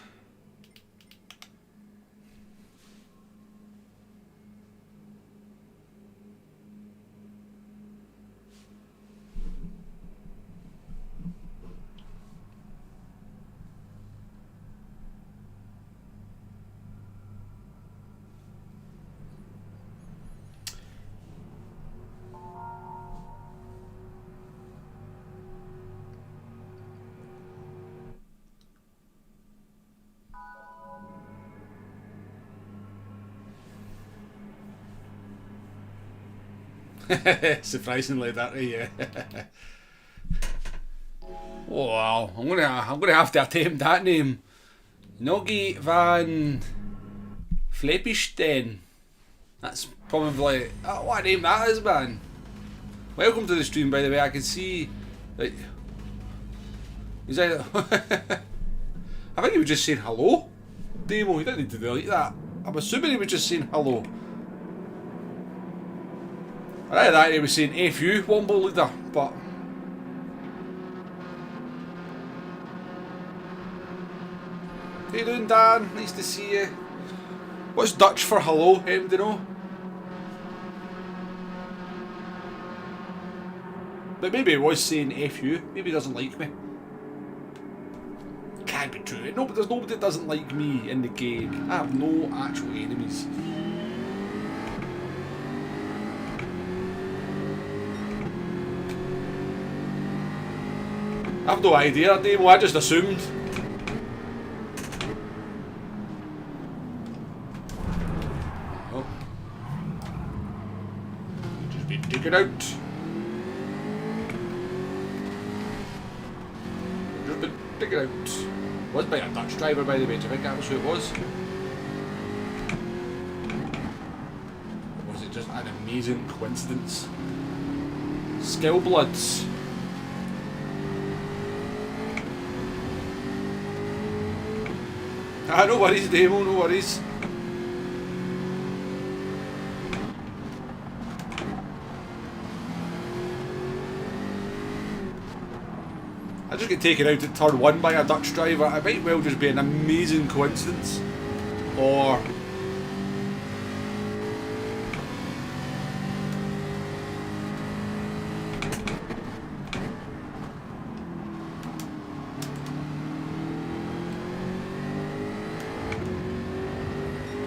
Surprisingly that, yeah. Oh, wow, I'm gonna have to attempt that name. Noggy van Fleppistein. That's probably what a name that is, man. Welcome to the stream, by the way. I can see that he's either I think he was just saying hello. Demo, he didn't need to delete that. I'm assuming he was just saying hello. I read that he was saying F you, Womble leader, but how you doing, Dan? Nice to see you. What's Dutch for hello, do you know? But maybe he was saying F you. Maybe he doesn't like me. Can't be true. No, but there's nobody that doesn't like me in the game. I have no actual enemies. I've no idea, Demo, I just assumed. Oh. Just been taken out. Just been taken out. Was by a Dutch driver, by the way. Do you think that was who it was? Or was it just an amazing coincidence? Skill bloods. Ah, no worries, Demo, no worries. I just get taken out at turn 1 by a Dutch driver. It might well just be an amazing coincidence. Or...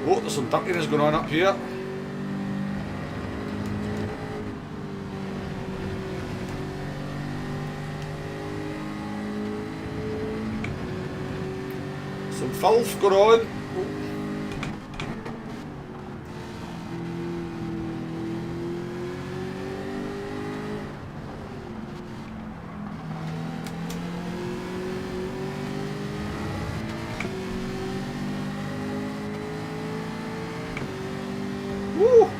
oh, there's some dirtiness going on up here. Some filth going on. Woo!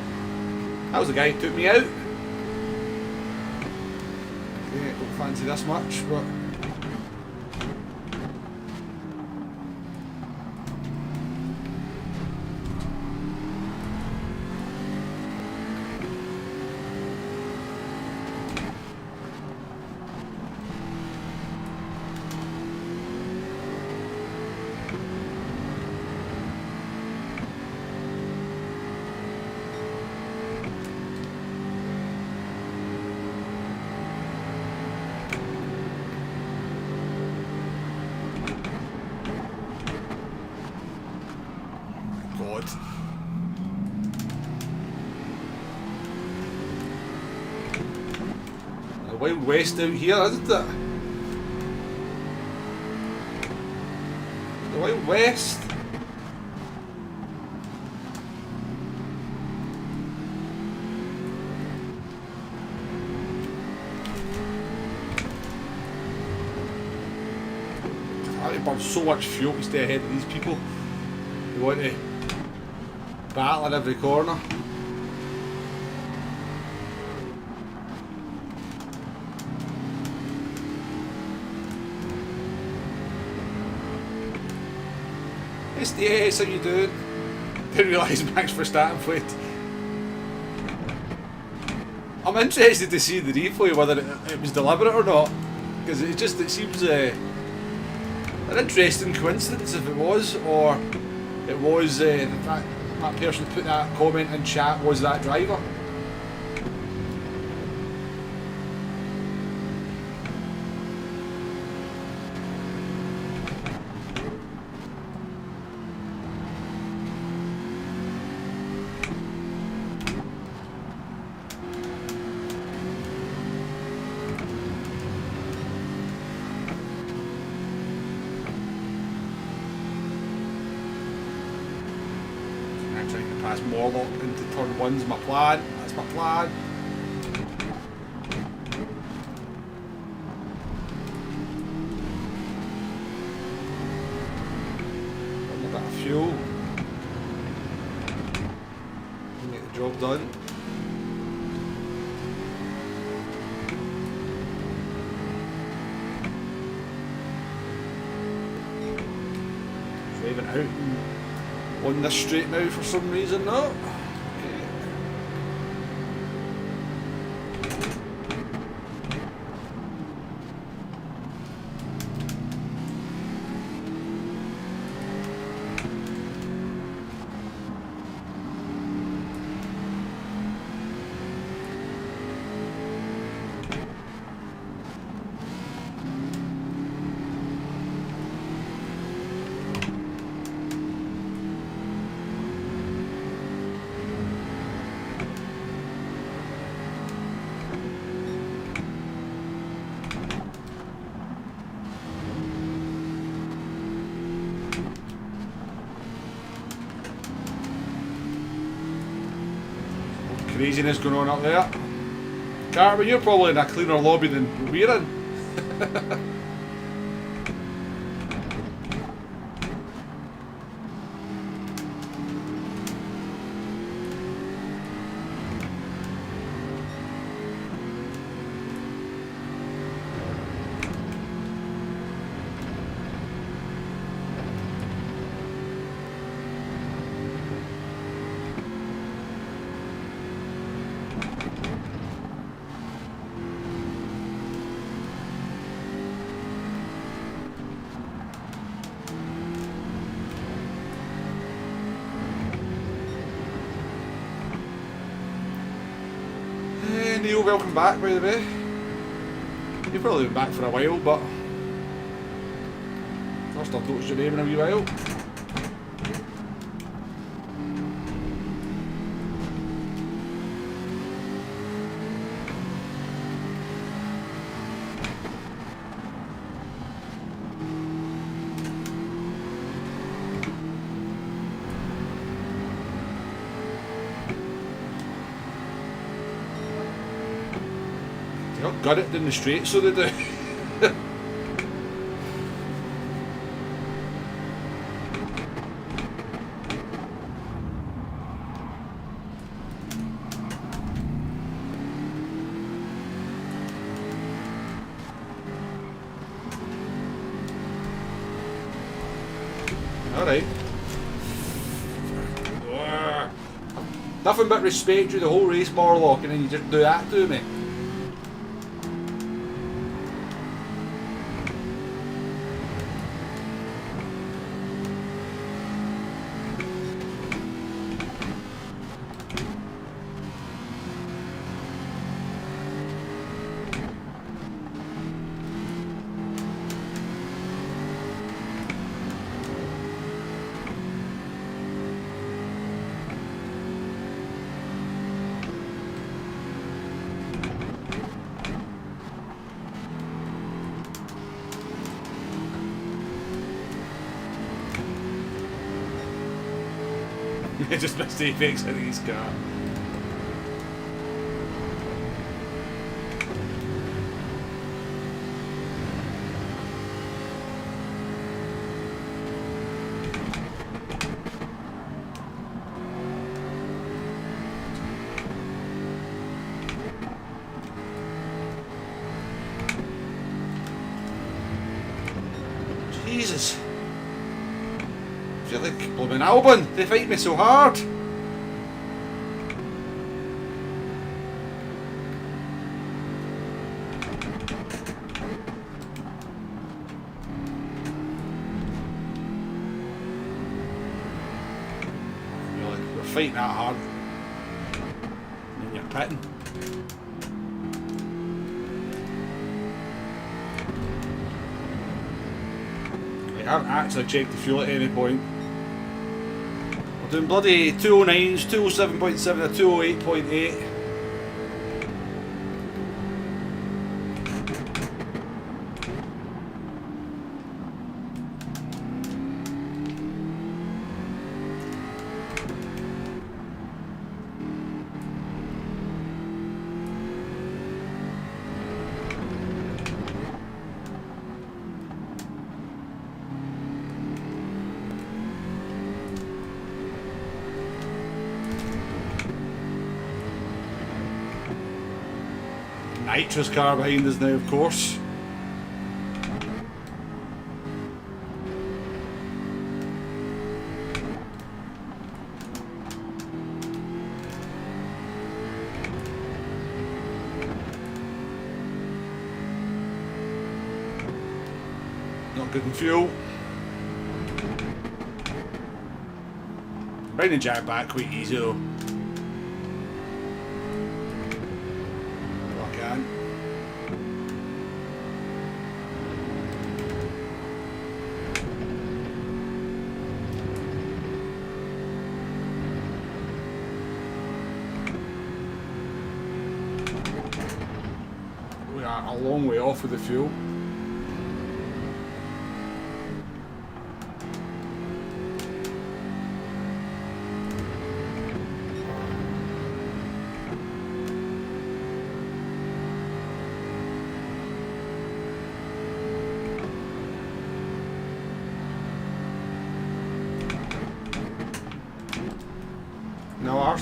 That was the guy who took me out. Okay, don't fancy this much, but... God. The Wild West out here, isn't it? The Wild West. I have to burn so much fuel to stay ahead of these people. They want to battle in every corner. SDS, how you doing? Didn't realise Max Verstappen played. I'm interested to see the replay, whether it was deliberate or not, because it seems an interesting coincidence if it was, or it was that person who put that comment in chat was that driver. Trying to pass Morlock into turn 1's my plan. That's my plan. Getting a bit of fuel. Get the job done. Driving out on this straight now for some reason, no? Okay. craziness going on up there. Cartman, you're probably in a cleaner lobby than we're in. Neil, welcome back by the way. You've probably been back for a while, but first I've noticed your name in a wee while. Got it down the straight, so they do. Alright. Nothing but respect through the whole race, Morlock, and then you just do that to me. Just missed the apex of his car. Jesus. I feel like blooming Albon, they fight me so hard. We're fighting that hard. And then you're pitting. I haven't actually checked the fuel at any point. We're doing bloody 209s, 207.7 or 208.8. Nitrous car behind us now, of course. Not good in fuel. Bringing Jack back quite easy though. We are a long way off with the fuel.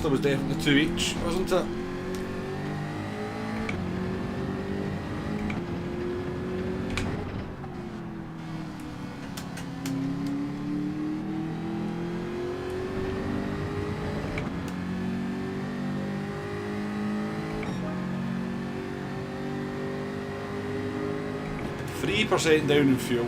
First there was definitely 2 each, wasn't it? %3 down in fuel.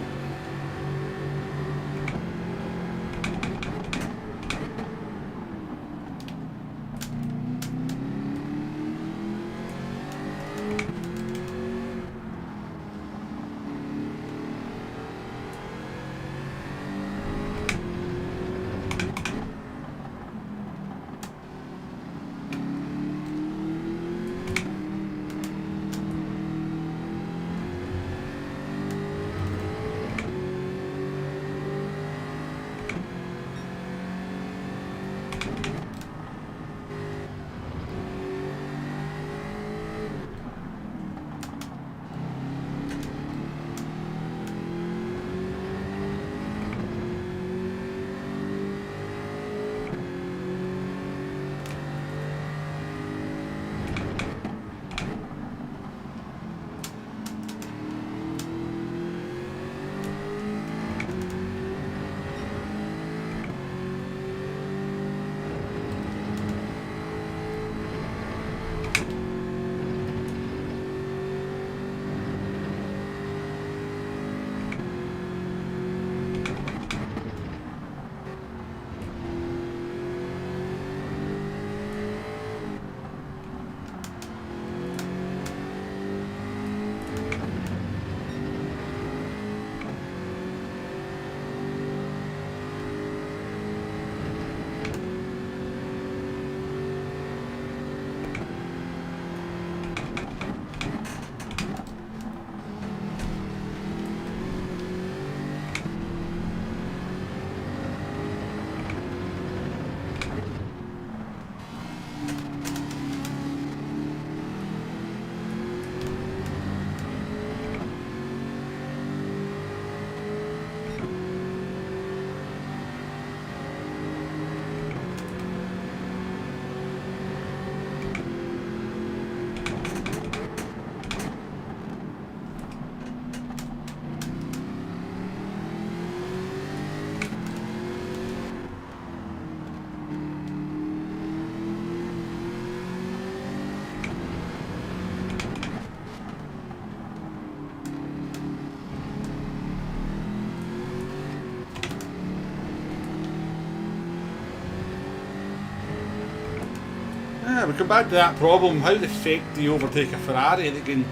Yeah, we come back to that problem. How the fuck do you overtake a Ferrari that can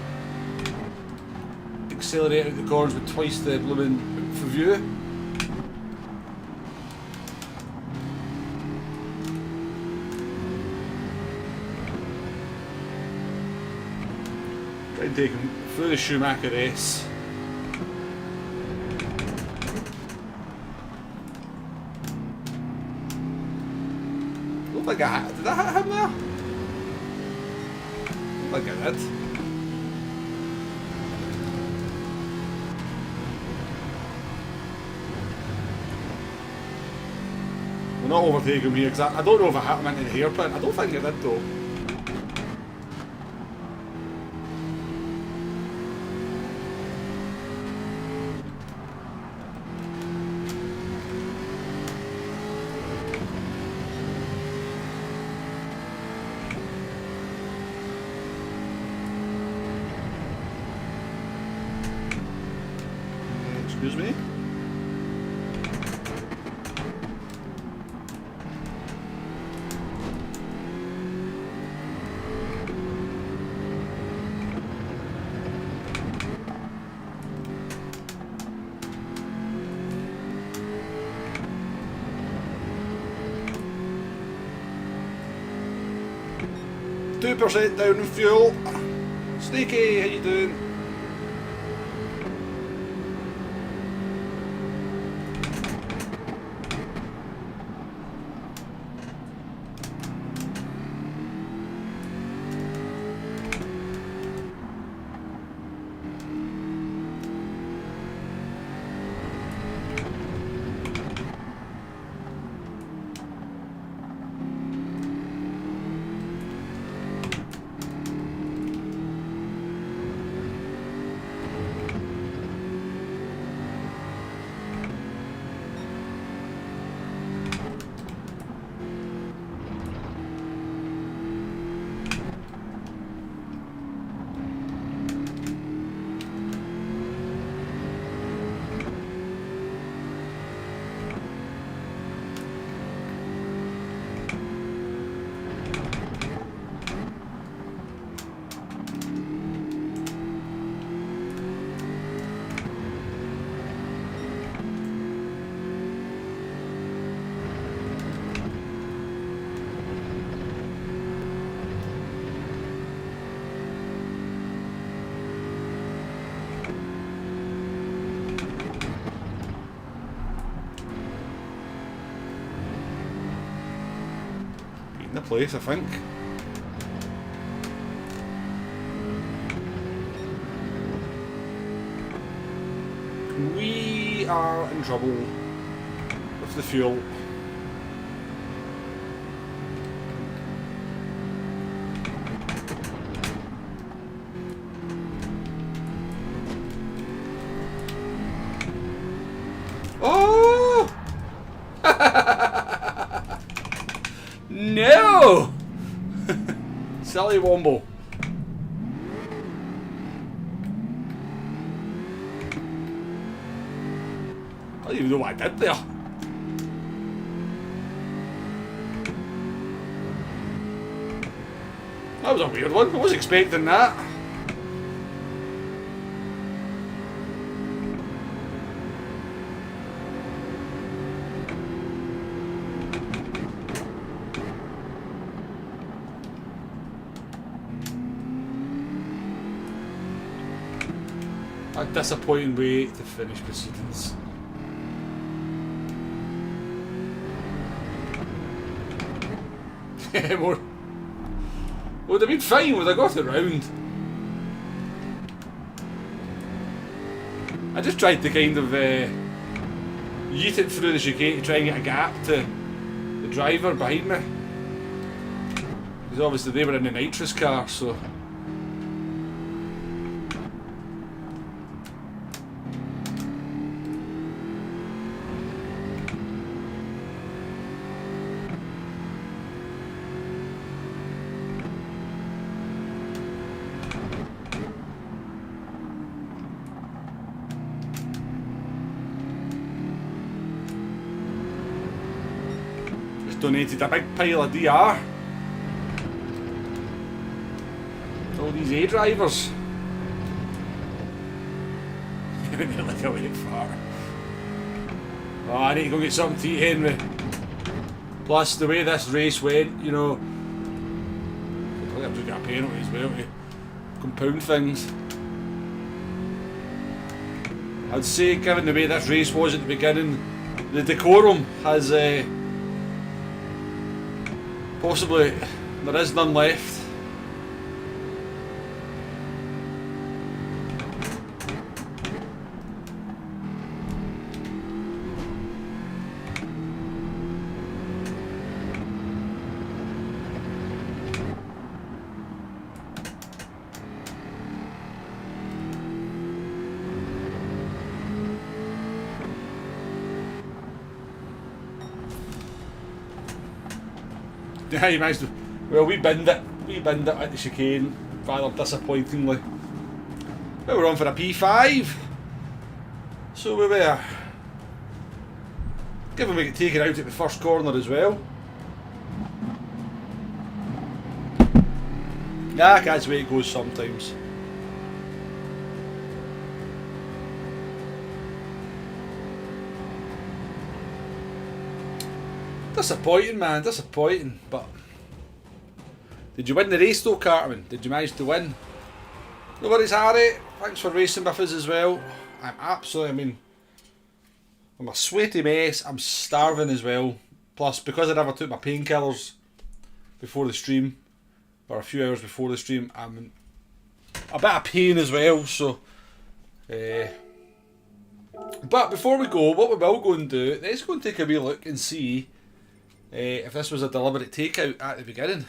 accelerate out the corners with twice the blooming for view? Try and take him through the Schumacher S. Look like did I hit him there? Look at that. We'll not overtake him here because I don't know if I hit him into the hairpin. I don't think I did though. Excuse me? %2 down in fuel. Sneaky, how you doing? the place, I think. We are in trouble with the fuel. Oh! No! Silly Wombo. I don't even know what I did there. That was a weird one. I wasn't expecting that. A disappointing way to finish proceedings. More. Would have been fine, would I got it round. I just tried to kind of yeet it through the chicane to try and get a gap to the driver behind me. Because obviously they were in the nitrous car, so. Donated a big pile of DR to all these A drivers. Nearly got it far. Oh, I need to go get something to eat, Henry. Plus, the way this race went, you know, I've just got a penalty as well to compound things. I'd say, given the way this race was at the beginning, the decorum has possibly, there is none left. Yeah, you managed to. Well, we binned it. We binned it at the chicane, rather disappointingly. But we're on for a P5. So we were. Given we get taken out at the first corner as well. Yeah, that's the way it goes sometimes. Disappointing, man, disappointing. But did you win the race though, Cartman? Did you manage to win? No worries, Harry. Thanks for racing with us as well. I'm absolutely, I mean, I'm a sweaty mess. I'm starving as well. Plus, because I never took my painkillers before the stream, or a few hours before the stream, I'm in a bit of pain as well. So, but before we go, what we will go and do, let's go and take a wee look and see if this was a deliberate takeout at the beginning.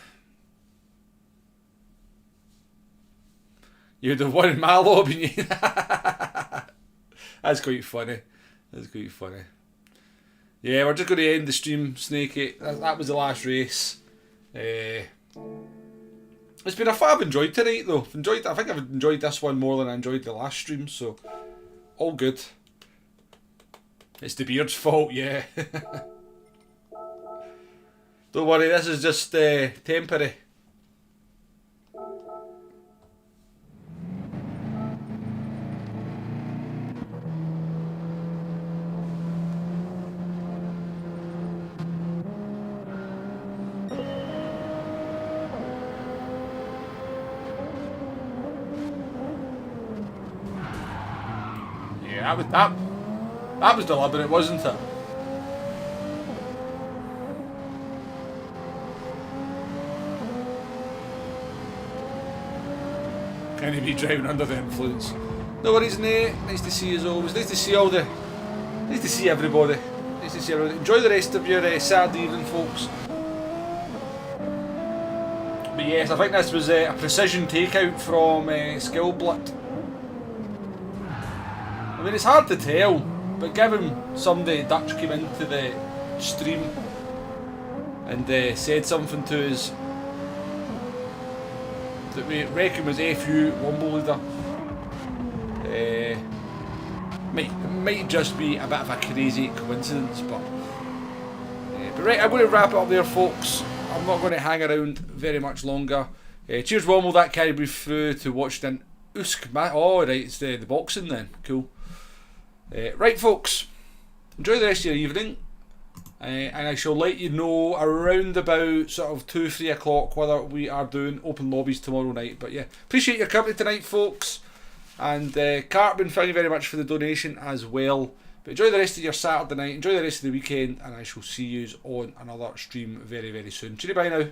You'd have won in my lobby. That's quite funny. That's quite funny. Yeah, we're just going to end the stream, Snakey. That was the last race. It's been a fab. I've enjoyed tonight though. I think I've enjoyed this one more than I enjoyed the last stream, so all good. It's the beard's fault, yeah. Don't worry, this is just temporary. Yeah, that was deliberate, wasn't it? Enemy driving under the influence. No worries, Nate. Nice to see you as always. Nice to see all the. Nice to see everybody. Nice to see everybody. Enjoy the rest of your Saturday evening, folks. But yes, I think this was a precision takeout from Skillblit. I mean, it's hard to tell, but given somebody Dutch came into the stream and said something to us that we reckon was FU Womble leader, might just be a bit of a crazy coincidence, but right, I'm going to wrap it up there, folks. I'm not going to hang around very much longer. Cheers, Womble. That carried me through to watch the Usk match. Oh, right, it's the boxing then. Cool. Right, folks. Enjoy the rest of your evening. And I shall let you know around about sort of 2-3 o'clock whether we are doing open lobbies tomorrow night. But yeah, appreciate your company tonight, folks. And Cartman, thank you very much for the donation as well. But enjoy the rest of your Saturday night, enjoy the rest of the weekend, and I shall see you on another stream very, very soon. Cheerio, bye now.